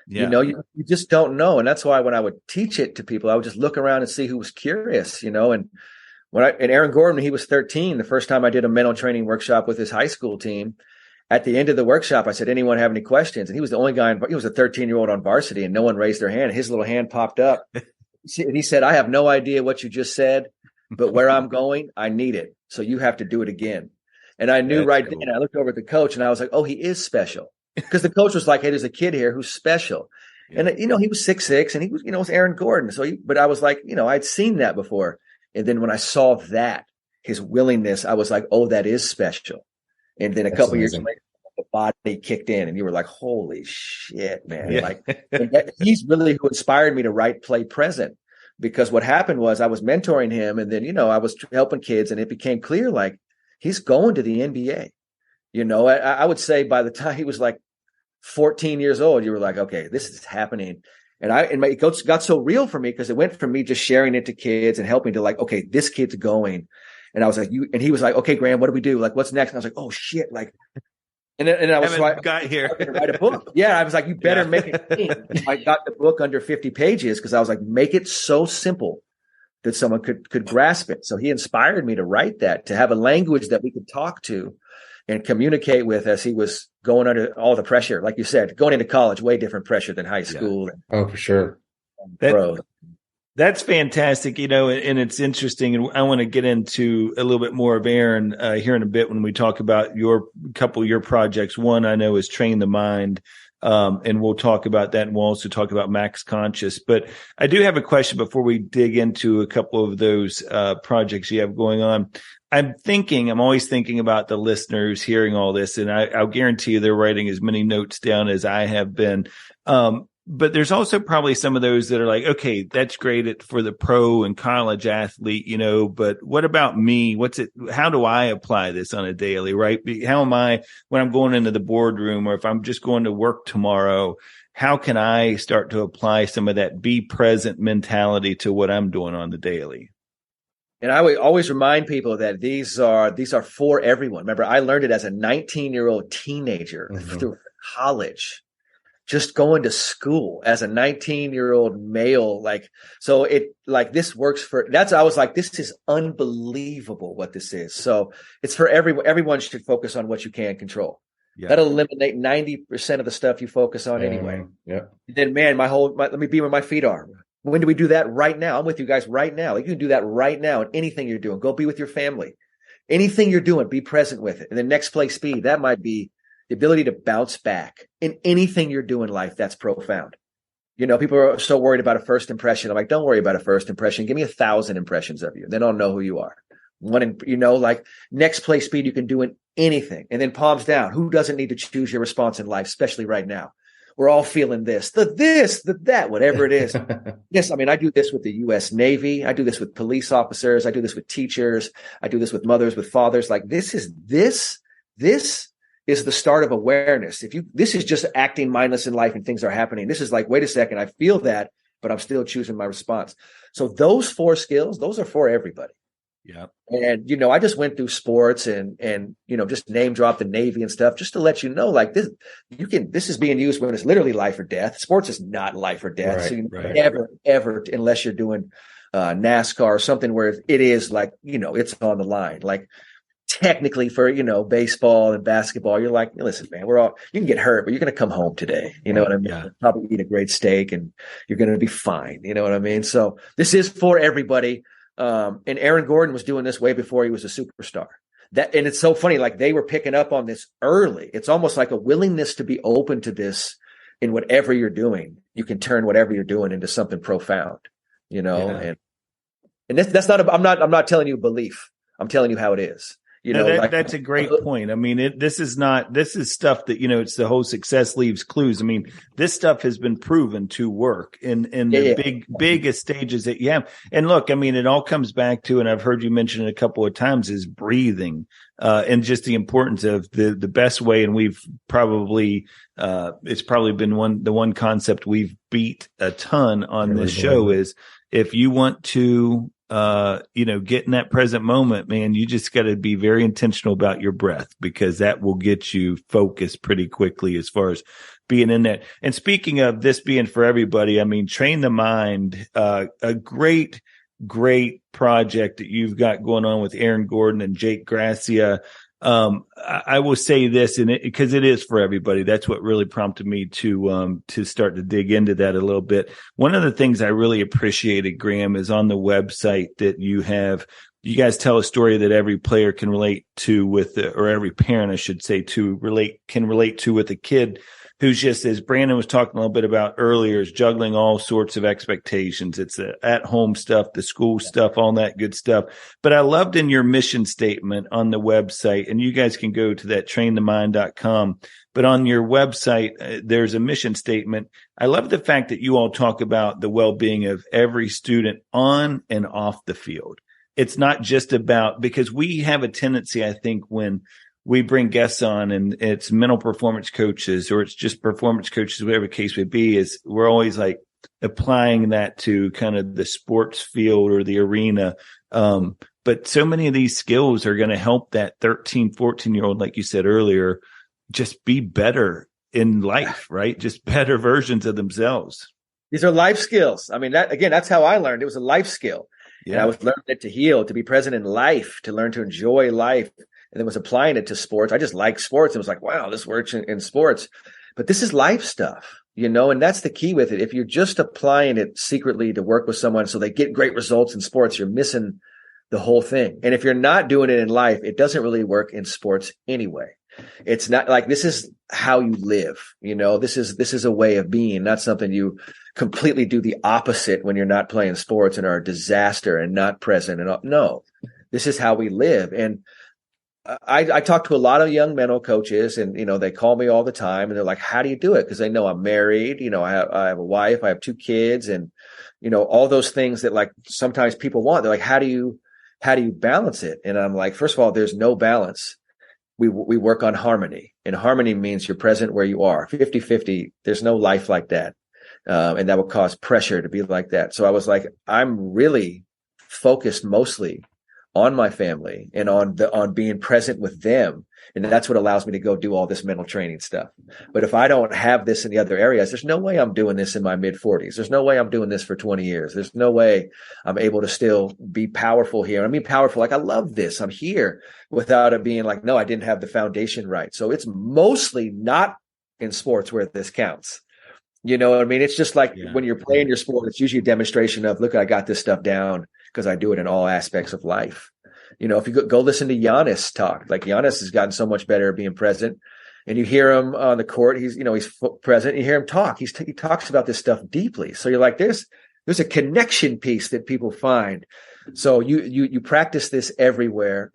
Speaker 2: Yeah.
Speaker 4: You just don't know. And that's why when I would teach it to people, I would just look around and see who was curious, and Aaron Gordon, when he was 13, the first time I did a mental training workshop with his high school team, at the end of the workshop, I said, anyone have any questions? And he was the only guy, he was a 13-year-old on varsity, and no one raised their hand. His little hand popped up. And he said, I have no idea what you just said, but where I'm going, I need it. So you have to do it again. And I knew then, I looked over at the coach and I was like, oh, he is special. Because the coach was like, hey, there's a kid here who's special. Yeah. And, he was 6'6", and he was, it was Aaron Gordon. But I was like, I'd seen that before. And then when I saw that, his willingness, I was like, oh, that is special. And then a couple years later, the body kicked in and you were like, holy shit, man. Yeah. He's really who inspired me to write Play Present, because what happened was I was mentoring him, and then, I was helping kids, and it became clear, like, he's going to the NBA. I would say by the time he was like 14 years old, you were like, okay, this is happening. And it got so real for me, because it went from me just sharing it to kids and helping to like, okay, this kid's going. And I was like, and he was like, okay, Graham, what do we do? Like, what's next? And I was like, oh shit. Like, and I was like,
Speaker 2: got here.
Speaker 4: I write a book. Yeah. I was like, you better make it clean. I got the book under 50 pages, because I was like, make it so simple that someone could grasp it. So he inspired me to write that, to have a language that we could talk to and communicate with as he was going under all the pressure. Like you said, going into college, way different pressure than high school.
Speaker 3: Yeah. Oh, for sure.
Speaker 2: That's fantastic, and it's interesting. And I want to get into a little bit more of Aaron here in a bit when we talk about your couple of your projects. One I know is Train the Mind, and we'll talk about that, and we'll also talk about MaxConscious. But I do have a question before we dig into a couple of those projects you have going on. I'm always thinking about the listeners hearing all this, and I'll guarantee you they're writing as many notes down as I have been. But there's also probably some of those that are like, okay, that's great for the pro and college athlete, but what about me? How do I apply this on a daily, right? How am I, when I'm going into the boardroom, or if I'm just going to work tomorrow, how can I start to apply some of that be present mentality to what I'm doing on the daily?
Speaker 4: And I would always remind people that these are for everyone. Remember, I learned it as a 19-year-old teenager through college, just going to school as a 19-year-old male. This works I was like, this is unbelievable what this is. So it's for everyone. Everyone should focus on what you can control. Yeah. That'll eliminate 90% of the stuff you focus on anyway.
Speaker 3: Yeah.
Speaker 4: And then, man, let me be where my feet are. When do we do that? Right now. I'm with you guys right now. Like, you can do that right now in anything you're doing. Go be with your family. Anything you're doing, be present with it. And then next play speed, that might be the ability to bounce back in anything you're doing in life. That's profound. People are so worried about a first impression. I'm like, don't worry about a first impression. Give me 1,000 impressions of you. Then I'll know who you are. Next play speed, you can do in anything. And then palms down. Who doesn't need to choose your response in life, especially right now? We're all feeling the that, whatever it is. Yes. I mean, I do this with the U.S. Navy. I do this with police officers. I do this with teachers. I do this with mothers, with fathers. Like, this is the start of awareness. This is just acting mindless in life and things are happening. This is like, wait a second, I feel that, but I'm still choosing my response. So those 4 skills, those are for everybody.
Speaker 2: Yeah.
Speaker 4: And, I just went through sports and, just name drop the Navy and stuff, just to let you know, like, this is being used when it's literally life or death. Sports is not life or death.
Speaker 3: Right,
Speaker 4: so you ever, unless you're doing NASCAR or something where it is like, it's on the line. Like, technically for, baseball and basketball, you're like, listen, man, you can get hurt, but you're going to come home today. You know what I mean? Yeah. Probably eat a great steak and you're going to be fine. You know what I mean? So this is for everybody. And Aaron Gordon was doing this way before he was a superstar. And it's so funny, like, they were picking up on this early. It's almost like a willingness to be open to this in whatever you're doing. You can turn whatever you're doing into something profound, and that's not, I'm not telling you belief. I'm telling you how it is.
Speaker 2: That's a great point. I mean, this is stuff that, it's the whole success leaves clues. I mean, this stuff has been proven to work in the biggest stages that you have. And look, I mean, it all comes back to, and I've heard you mention it a couple of times, is breathing, and just the importance of the best way. And we've probably, it's probably been the one concept we've beat a ton on this show is, if you want to get in that present moment, man, you just got to be very intentional about your breath, because that will get you focused pretty quickly as far as being in that. And speaking of this being for everybody, I mean, Train the Mind, a great project that you've got going on with Aaron Gordon and Jake Gracia. I will say this, and because it is for everybody. That's what really prompted me to start to dig into that a little bit. One of the things I really appreciated, Graham, is on the website that you guys tell a story that every player can relate to or every parent, I should say, can relate to with a kid who's just, as Brandon was talking a little bit about earlier, is juggling all sorts of expectations. It's the at-home stuff, the school stuff, all that good stuff. But I loved in your mission statement on the website, and you guys can go to that trainthemind.com. But on your website, there's a mission statement. I love the fact that you all talk about the well-being of every student on and off the field. It's not just about, because we have a tendency, I think, when we bring guests on and it's mental performance coaches or it's just performance coaches, whatever the case may be, is we're always like applying that to kind of the sports field or the arena. But so many of these skills are going to help that 13, 14-year-old, like you said earlier, just be better in life, right? Just better versions of themselves.
Speaker 4: These are life skills. I mean, that's how I learned. It was a life skill. Yeah. And I was learning it to heal, to be present in life, to learn to enjoy life. And then was applying it to sports. I just like sports. It was like, wow, this works in sports. But this is life stuff, and that's the key with it. If you're just applying it secretly to work with someone so they get great results in sports, you're missing the whole thing. And if you're not doing it in life, it doesn't really work in sports anyway. It's not like, this is how you live. This is a way of being, not something you completely do the opposite when you're not playing sports and are a disaster and not present. No, this is how we live. And I talk to a lot of young mental coaches, and they call me all the time, and they're like, "How do you do it?" Because they know I'm married. I have a wife, I have 2 kids, and all those things that like sometimes people want. They're like, "How do you balance it?" And I'm like, first of all, there's no balance. We work on harmony, and harmony means you're present where you are. 50-50. There's no life like that, and that would cause pressure to be like that. So I was like, I'm really focused mostly on my family and on being present with them. And that's what allows me to go do all this mental training stuff. But if I don't have this in the other areas, there's no way I'm doing this in my mid-40s. There's no way I'm doing this for 20 years. There's no way I'm able to still be powerful here. I mean, powerful, like I love this. I'm here without it being like, no, I didn't have the foundation right. So it's mostly not in sports where this counts. You know what I mean? It's just like when you're playing your sport, it's usually a demonstration of, look, I got this stuff down because I do it in all aspects of life. If you go listen to Giannis talk, like Giannis has gotten so much better at being present, and you hear him on the court, he's present. You hear him talk. He talks about this stuff deeply. So you're like, there's a connection piece that people find. So you practice this everywhere.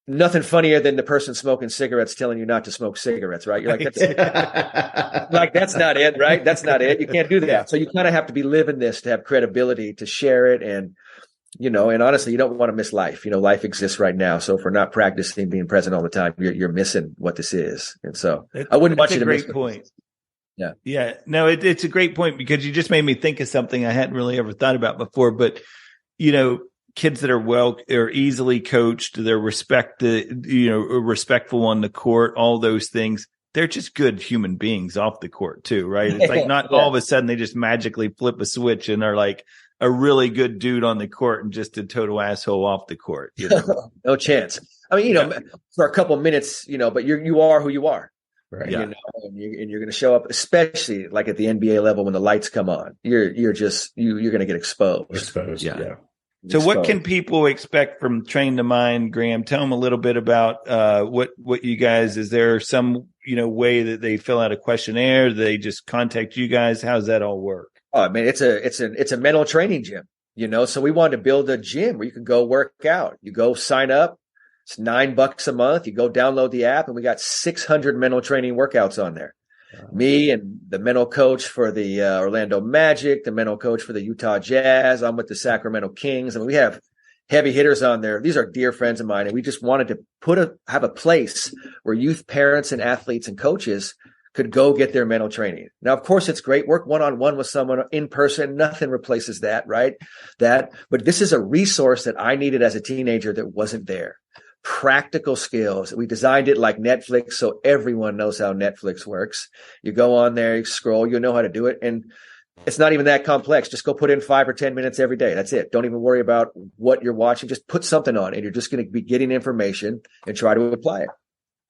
Speaker 4: Nothing funnier than the person smoking cigarettes telling you not to smoke cigarettes, right? You're like, that's not it, right? That's not it. You can't do that. So you kind of have to be living this to have credibility to share it. And, and honestly, you don't want to miss life. Life exists right now. So if we're not practicing being present all the time, you're missing what this is. And so I wouldn't want you to miss it. That's a great point. Yeah. Yeah. No, it's a great point, because you just made me think of something I hadn't really ever thought about before. But, kids that are easily coached, they're respectful on the court, all those things. They're just good human beings off the court too, right? It's like not all of a sudden they just magically flip a switch and are like a really good dude on the court and just a total asshole off the court. No chance. I mean, for a couple of minutes, but you are who you are. Right. Yeah. And you're going to show up, especially like at the NBA level when the lights come on. You're going to get exposed.
Speaker 2: Yeah. So what can people expect from Train the Mind, Graham? Tell them a little bit about what you guys, is there some, way that they fill out a questionnaire? Do they just contact you guys? How does that all work?
Speaker 4: Oh, man, it's a mental training gym, so we wanted to build a gym where you can go work out. You go sign up. It's $9 a month. You go download the app, and we got 600 mental training workouts on there. Me and the mental coach for the Orlando Magic, the mental coach for the Utah Jazz. I'm with the Sacramento Kings. I mean, we have heavy hitters on there. These are dear friends of mine, and we just wanted to have a place where youth parents and athletes and coaches could go get their mental training. Now, of course, it's great. Work one-on-one with someone in person. Nothing replaces that, right? But this is a resource that I needed as a teenager that wasn't there. Practical skills. We designed it like Netflix, so everyone knows how Netflix works. You go on there, you scroll, you know how to do it. And it's not even that complex. Just go put in 5 or 10 minutes every day. That's it. Don't even worry about what you're watching. Just put something on and you're just going to be getting information and try to apply it.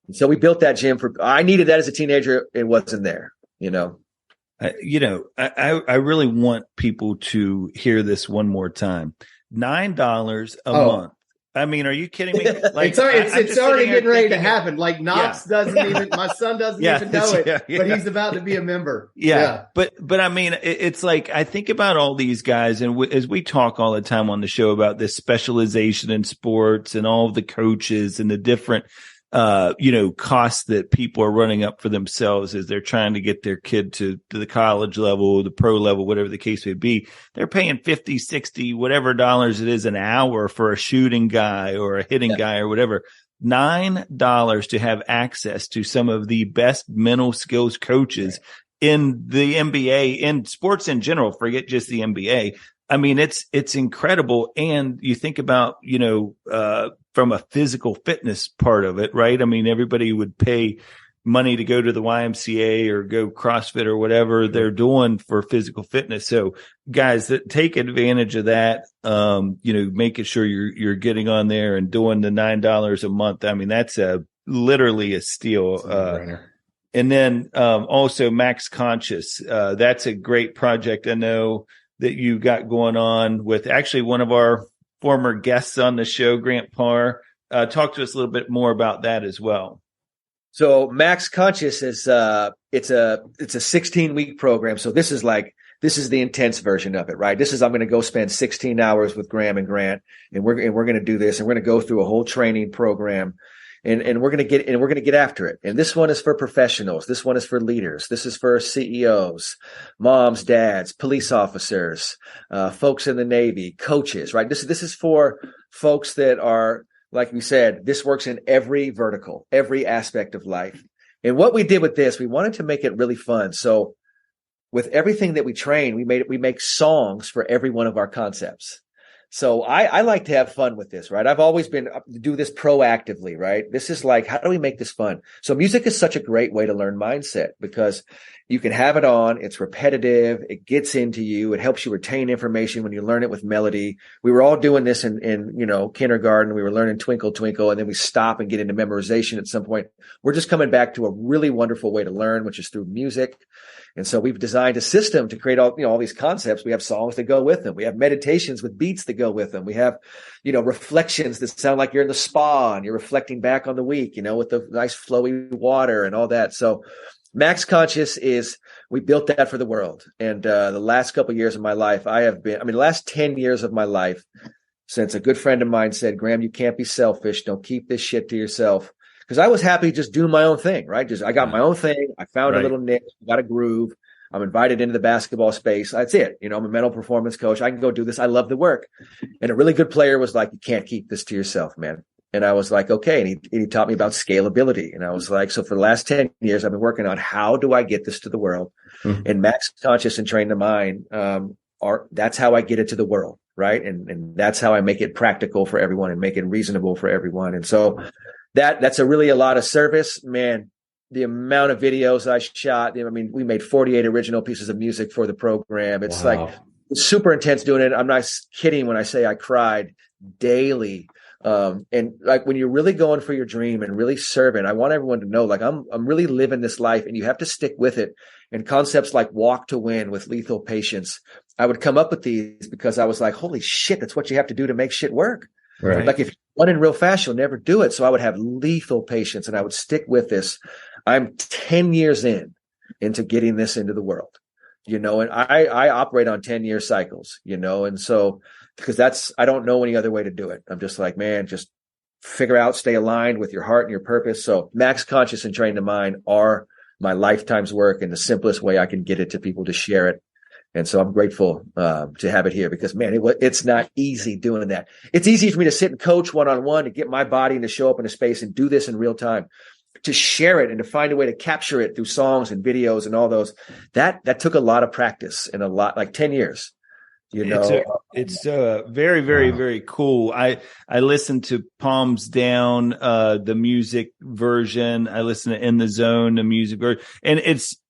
Speaker 4: And so we built that gym I needed that as a teenager. It wasn't there,
Speaker 2: I really want people to hear this one more time. $9 a month. I mean, are you kidding me? Like,
Speaker 3: it's already getting ready to happen. Like Knox doesn't even, my son doesn't even know it, but he's about to be a member.
Speaker 2: Yeah. But I mean, it's like, I think about all these guys, and as we talk all the time on the show about this specialization in sports and all of the coaches and the different, costs that people are running up for themselves as they're trying to get their kid to the college level, the pro level, whatever the case may be. They're paying 50, 60, whatever dollars it is an hour for a shooting guy or a hitting guy or whatever. $9 to have access to some of the best mental skills coaches in the NBA, in sports in general, forget just the NBA. I mean, it's incredible. And you think about, from a physical fitness part of it, right? I mean, everybody would pay money to go to the YMCA or go CrossFit or whatever they're doing for physical fitness. So guys, that take advantage of that, making sure you're getting on there and doing the $9 a month. I mean, that's literally a steal. And then also MaxConscious. That's a great project. I know that you got going on with actually one of our former guests on the show, Grant Parr. Talk to us a little bit more about that as well.
Speaker 4: So MaxConscious is it's a 16-week program. So this is the intense version of it, right? I'm going to go spend 16 hours with Graham and Grant, and we're going to do this, and we're going to go through a whole training program, and we're going to get after it. And this one is for professionals. This one is for leaders. This is for CEOs, moms, dads, police officers, folks in the Navy, coaches, right? This is for folks that are, like we said, this works in every vertical, every aspect of life. And what we did with this, we wanted to make it really fun. So with everything that we train, we make songs for every one of our concepts. So I like to have fun with this, right? I've always been do this proactively, right? This is like, how do we make this fun? So music is such a great way to learn mindset because you can have it on. It's repetitive. It gets into you. It helps you retain information when you learn it with melody. We were all doing this in kindergarten. We were learning Twinkle Twinkle, and then we stop and get into memorization at some point. We're just coming back to a really wonderful way to learn, which is through music. And so we've designed a system to create all these concepts. We have songs that go with them. We have meditations with beats that go with them. We have, reflections that sound like you're in the spa and you're reflecting back on the week, with the nice flowy water and all that. So MaxConscious we built that for the world. And the last couple of years of my life, the last 10 years of my life, since a good friend of mine said, Graham, you can't be selfish. Don't keep this shit to yourself. Because I was happy just doing my own thing, right? I got my own thing. I found a little niche, got a groove. I'm invited into the basketball space. That's it. I'm a mental performance coach. I can go do this. I love the work. And a really good player was like, you can't keep this to yourself, man. And I was like, okay. And he taught me about scalability. And I was like, so for the last 10 years, I've been working on how do I get this to the world? Mm-hmm. And MaxConscious and Train the Mind that's how I get it to the world, right? And that's how I make it practical for everyone and make it reasonable for everyone. And so that's a lot of service, man. The amount of videos I shot, we made 48 original pieces of music for the program. It's it's super intense doing it. I'm not kidding when I say I cried daily. And like when you're really going for your dream and really serving, I want everyone to know, like, I'm really living this life, and you have to stick with it. And concepts like walk to win with lethal patience, I would come up with these because I was like, holy shit, that's what you have to do to make shit work. Right. Like if you're running real fast, you'll never do it. So I would have lethal patience and I would stick with this. I'm 10 years into getting this into the world, and I operate on 10-year cycles, and so because I don't know any other way to do it. I'm just like, man, just figure out, stay aligned with your heart and your purpose. So MaxConscious and Train the Mind are my lifetime's work and the simplest way I can get it to people to share it. And so I'm grateful to have it here because, man, it's not easy doing that. It's easy for me to sit and coach one-on-one to get my body and to show up in a space and do this in real time. to share it and to find a way to capture it through songs and videos and all those, that took a lot of practice and a lot, like 10 years.
Speaker 2: It's very, very, very cool. I listened to Palms Down, the music version. I listened to In the Zone, the music version. And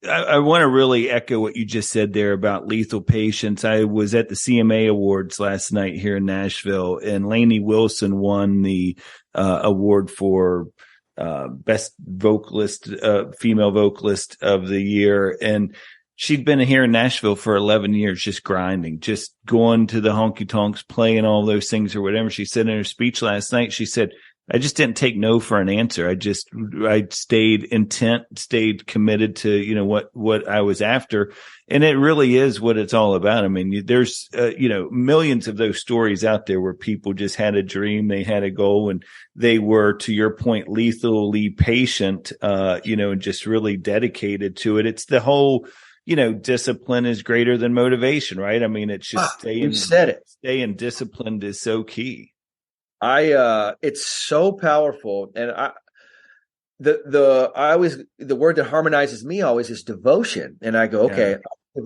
Speaker 2: I want to really echo what you just said there about Lethal Patience. I was at the CMA Awards last night here in Nashville, and Lainey Wilson won the award for best vocalist, female vocalist of the year. And she'd been here in Nashville for 11 years, just grinding, just going to the honky tonks, playing all those things or whatever. She said in her speech last night, she said, I just didn't take no for an answer. I stayed intent, stayed committed to, what I was after. And it really is what it's all about. I mean, there's, millions of those stories out there where people just had a dream, they had a goal, and they were, to your point, lethally patient, and just really dedicated to it. It's the whole, discipline is greater than motivation, right? I mean, it's just staying disciplined is so key.
Speaker 4: It's so powerful. And the word that harmonizes me always is devotion. And I go, okay,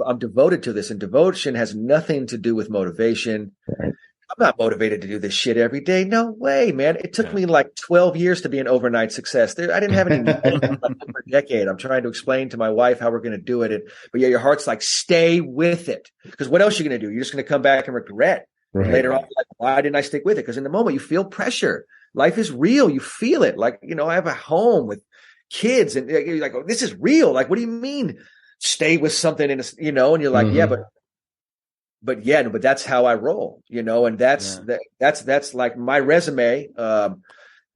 Speaker 4: I'm devoted to this. And devotion has nothing to do with motivation. Right. I'm not motivated to do this shit every day. No way, man. It took me like 12 years to be an overnight success. I didn't have any for a decade. I'm trying to explain to my wife how we're going to do it. But your heart's like, stay with it. Because what else are you going to do? You're just going to come back and regret. Right. Later on, like, why didn't I stick with it? Because in the moment you feel pressure. Life is real. You feel it. Like, I have a home with kids, and you're like, oh, this is real. Like, what do you mean stay with something? And you're like, yeah, but that's how I roll, and that's like my resume.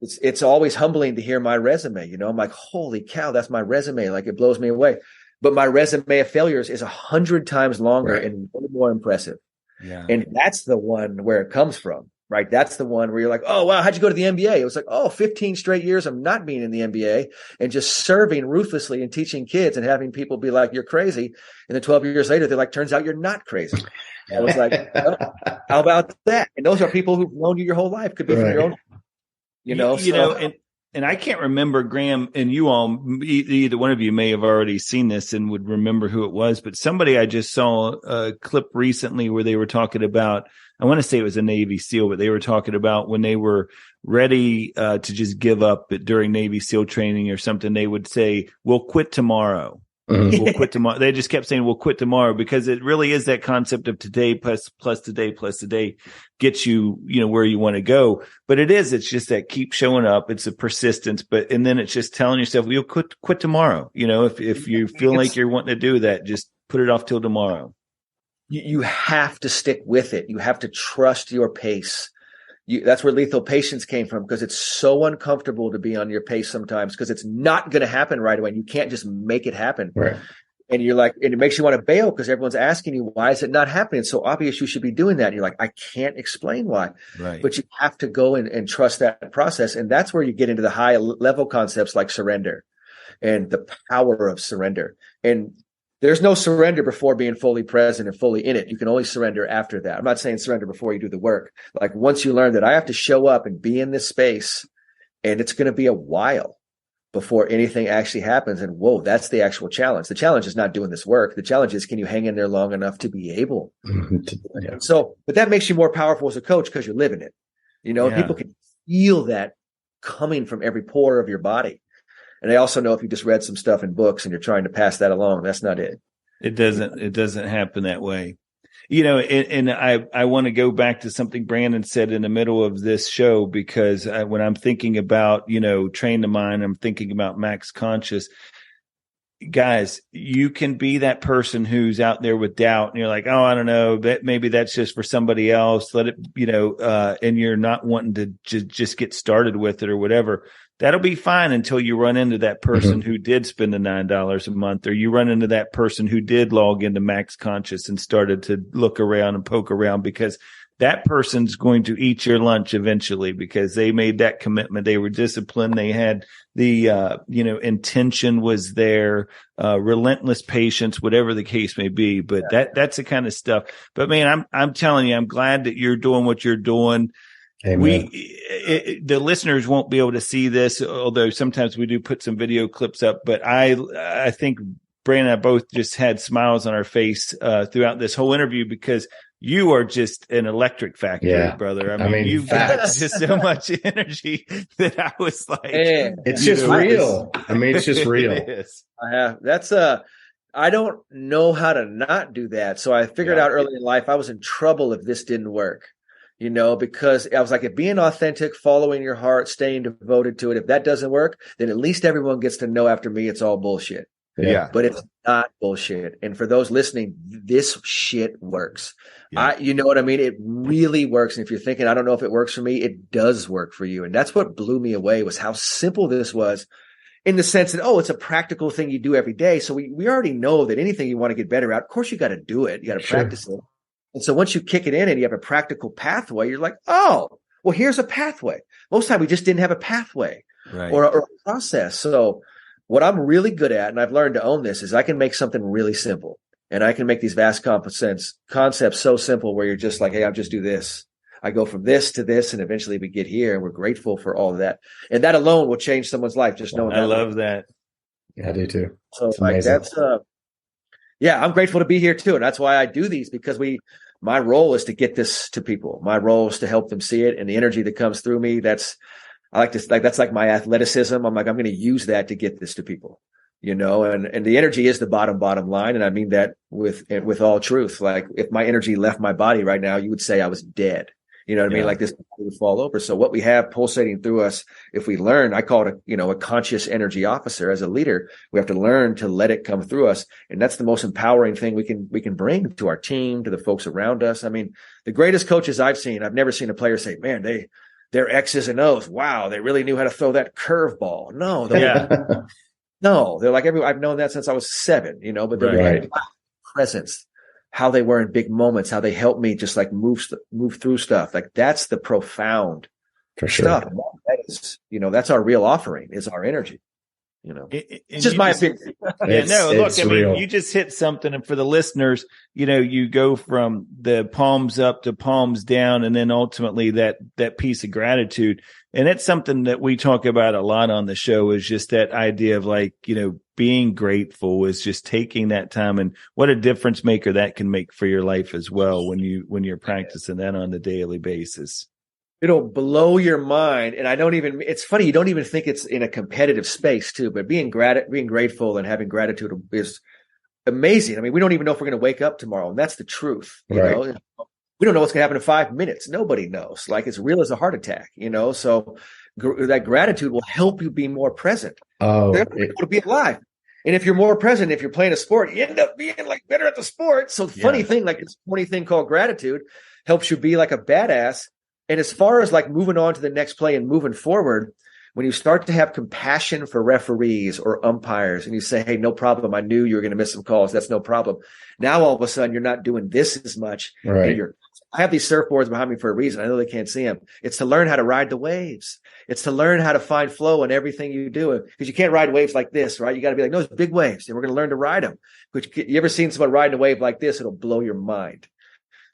Speaker 4: It's always humbling to hear my resume. I'm like, holy cow, that's my resume. Like, it blows me away. But my resume of failures is 100 times longer and more impressive. Yeah. And that's the one where it comes from, right? That's the one where you're like, oh, wow, how'd you go to the NBA? It was like, 15 straight years of not being in the NBA and just serving ruthlessly and teaching kids and having people be like, you're crazy. And then 12 years later, they're like, turns out you're not crazy. I was like, oh, how about that? And those are people who've known you your whole life. Could be from your own,
Speaker 2: and I can't remember, Graham, and you all, either one of you may have already seen this and would remember who it was, but somebody I just saw a clip recently where they were talking about, I want to say it was a Navy SEAL, but they were talking about when they were ready to just give up during Navy SEAL training or something, they would say, we'll quit tomorrow. We'll quit tomorrow. They just kept saying, we'll quit tomorrow, because it really is that concept of today plus today gets you, where you want to go. But it's just that keep showing up. It's a persistence, and then it's just telling yourself, you'll quit tomorrow. If you feel like you're wanting to do that, just put it off till tomorrow.
Speaker 4: You have to stick with it. You have to trust your pace. That's where lethal patience came from, because it's so uncomfortable to be on your pace sometimes, because it's not going to happen right away. And you can't just make it happen. Right. And you're like, and it makes you want to bail because everyone's asking you, why is it not happening? It's so obvious you should be doing that. And you're like, I can't explain why. Right. But you have to go and trust that process. And that's where you get into the high level concepts like surrender and the power of surrender. And there's no surrender before being fully present and fully in it. You can only surrender after that. I'm not saying surrender before you do the work. Like, once you learn that I have to show up and be in this space, and it's going to be a while before anything actually happens. And whoa, that's the actual challenge. The challenge is not doing this work. The challenge is, can you hang in there long enough to be able to do it? So, but that makes you more powerful as a coach because you're living it. People can feel that coming from every pore of your body. And I also know if you just read some stuff in books and you're trying to pass that along, that's not it.
Speaker 2: It doesn't happen that way. And I want to go back to something Brandon said in the middle of this show, because when I'm thinking about, train the mind, I'm thinking about MaxConscious. Guys, you can be that person who's out there with doubt and you're like, oh, I don't know, that maybe that's just for somebody else. Let it, and you're not wanting to just get started with it or whatever. That'll be fine until you run into that person who did spend the $9 a month, or you run into that person who did log into MaxConscious and started to look around and poke around, because that person's going to eat your lunch eventually, because they made that commitment. They were disciplined. They had the, intention was there, relentless patience, whatever the case may be. But that's the kind of stuff. But man, I'm telling you, I'm glad that you're doing what you're doing. The listeners won't be able to see this, although sometimes we do put some video clips up. But I think Brandon and I both just had smiles on our face throughout this whole interview because you are just an electric factory, brother. I mean, you've got just so much energy that I was like,
Speaker 3: it's just real. I mean, it's just real.
Speaker 2: It is.
Speaker 4: I don't know how to not do that. So I figured out early in life, I was in trouble if this didn't work, because I was like, if being authentic, following your heart, staying devoted to it, if that doesn't work, then at least everyone gets to know after me, it's all bullshit.
Speaker 2: Yeah.
Speaker 4: But it's not bullshit. And for those listening, this shit works.
Speaker 2: Yeah.
Speaker 4: You know what I mean? It really works. And if you're thinking, I don't know if it works for me, it does work for you. And that's what blew me away was how simple this was in the sense that, it's a practical thing you do every day. So we already know that anything you want to get better at, of course you got to do it. You got to practice it. And so once you kick it in and you have a practical pathway, you're like, here's a pathway. Most of the time we just didn't have a pathway or a process. So what I'm really good at, and I've learned to own this, is I can make something really simple. And I can make these vast concepts so simple where you're just like, hey, I'll just do this. I go from this to this, and eventually we get here, and we're grateful for all of that. And that alone will change someone's life. Just knowing
Speaker 2: I love that.
Speaker 3: Yeah, I do too.
Speaker 4: So I'm grateful to be here too. And that's why I do these, because my role is to get this to people. My role is to help them see it. And the energy that comes through me, that's like my athleticism. I'm going to use that to get this to people, and the energy is the bottom line. And I mean that with all truth. Like if my energy left my body right now, you would say I was dead. You know what I mean? Like this would fall over. So what we have pulsating through us, if we learn, I call it a conscious energy officer. As a leader, we have to learn to let it come through us. And that's the most empowering thing we can bring to our team, to the folks around us. I mean, the greatest coaches I've seen, I've never seen a player say, man, they're X's and O's. Wow, they really knew how to throw that curveball. No, they're like I've known that since I was 7, but they're presence, how they were in big moments, how they helped me just like move through stuff. Like that's the profound stuff. That is, that's our real offering, is our energy. It's just my opinion.
Speaker 2: Look, you just hit something. And for the listeners, you go from the palms up to palms down, and then ultimately that piece of gratitude. And it's something that we talk about a lot on the show, is just that idea of like, being grateful is just taking that time, and what a difference maker that can make for your life as well when you're practicing that on a daily basis.
Speaker 4: It'll blow your mind. And it's funny, you don't even think it's in a competitive space too, but being grateful and having gratitude is amazing. I mean, we don't even know if we're going to wake up tomorrow. And that's the truth. You know, we don't know what's going to happen in 5 minutes. Nobody knows. Like it's real as a heart attack, so that gratitude will help you be more present. To be alive. And if you're more present, if you're playing a sport, you end up being like better at the sport. So the funny thing, like this funny thing called gratitude helps you be like a badass. And as far as like moving on to the next play and moving forward, when you start to have compassion for referees or umpires and you say, hey, no problem. I knew you were going to miss some calls. That's no problem. Now, all of a sudden, you're not doing this as much.
Speaker 3: Right.
Speaker 4: I have these surfboards behind me for a reason. I know they can't see them. It's to learn how to ride the waves. It's to learn how to find flow in everything you do. Because you can't ride waves like this, right? You got to be like, no, it's big waves. And we're going to learn to ride them. But you ever seen someone riding a wave like this? It'll blow your mind.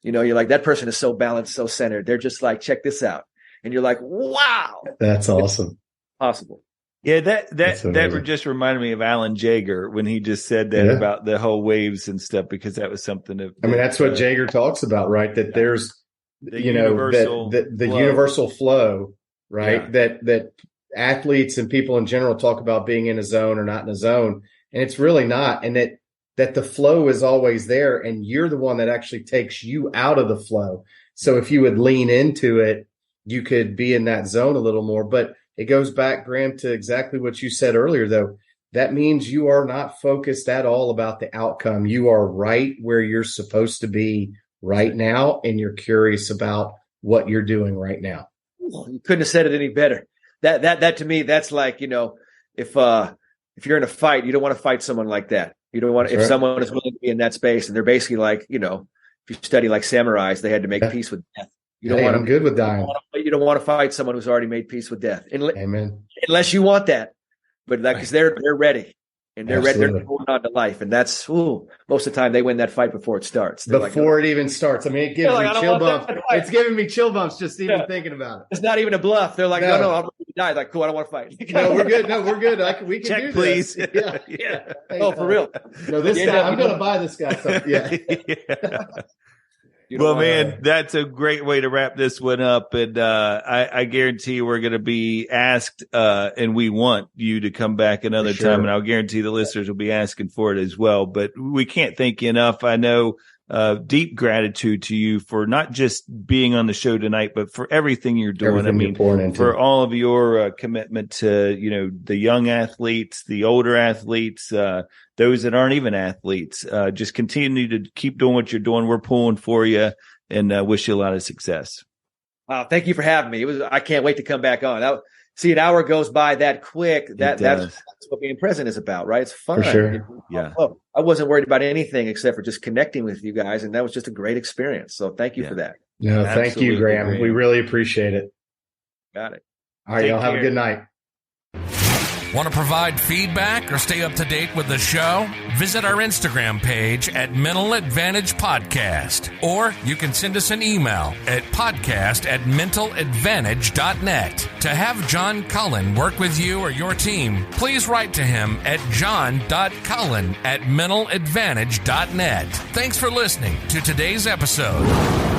Speaker 4: You're like, that person is so balanced, so centered. They're just like, check this out. And you're like, wow.
Speaker 3: That's awesome.
Speaker 4: Possible.
Speaker 2: Yeah, that just reminded me of Alan Jaeger when he just said that about the whole waves and stuff, because that was something that
Speaker 3: that's what Jaeger talks about, right? That there's the universal flow, right? Yeah. That athletes and people in general talk about being in a zone or not in a zone, and it's really not, and that the flow is always there, and you're the one that actually takes you out of the flow. So if you would lean into it, you could be in that zone a little more. But it goes back, Graham, to exactly what you said earlier, though. That means you are not focused at all about the outcome. You are right where you're supposed to be right now, and you're curious about what you're doing right now.
Speaker 4: You couldn't have said it any better. That to me, that's like, if you're in a fight, you don't want to fight someone like that. You don't want someone is willing to be in that space, and they're basically like, if you study like samurais, they had to make peace with death. You don't want
Speaker 3: I'm good with dying.
Speaker 4: You don't want to fight someone who's already made peace with death.
Speaker 3: Amen.
Speaker 4: Unless you want that, but because they're ready. and they're ready. They're going on to life, and that's most of the time they win that fight before it starts.
Speaker 3: Before it even starts. I mean, it gives me chill bumps. It's giving me chill bumps just even thinking about it.
Speaker 4: It's not even a bluff. They're like, no, I'm ready to die. Like, cool, I don't want to fight.
Speaker 3: No, we're good. No, we're good. We can
Speaker 2: check,
Speaker 3: do
Speaker 2: please.
Speaker 3: This.
Speaker 4: Yeah. Oh, for real.
Speaker 3: No, this guy. I'm going to buy this guy something. Yeah.
Speaker 2: Well, man, that's a great way to wrap this one up. And I guarantee we're going to be asked, and we want you to come back another time. And I'll guarantee the listeners will be asking for it as well. But we can't thank you enough. I know deep gratitude to you for not just being on the show tonight, but for everything you're doing. For all of your commitment to, the young athletes, the older athletes, those that aren't even athletes. Just continue to keep doing what you're doing. We're pulling for you and wish you a lot of success.
Speaker 4: Thank you for having me. I can't wait to come back on. An hour goes by that quick. That's what being present is about, right? It's fun.
Speaker 3: For sure.
Speaker 2: Yeah.
Speaker 4: I wasn't worried about anything except for just connecting with you guys, and that was just a great experience. So thank you for that.
Speaker 3: No, thank you, Graham. We really appreciate it.
Speaker 4: Got it.
Speaker 3: All right, y'all have a good night.
Speaker 1: Want to provide feedback or stay up to date with the show? Visit our Instagram page at Mental Advantage Podcast, or you can send us an email at podcast@mentaladvantage.net. To have John Cullen work with you or your team, please write to him at john.cullen@mentaladvantage.net. Thanks for listening to today's episode.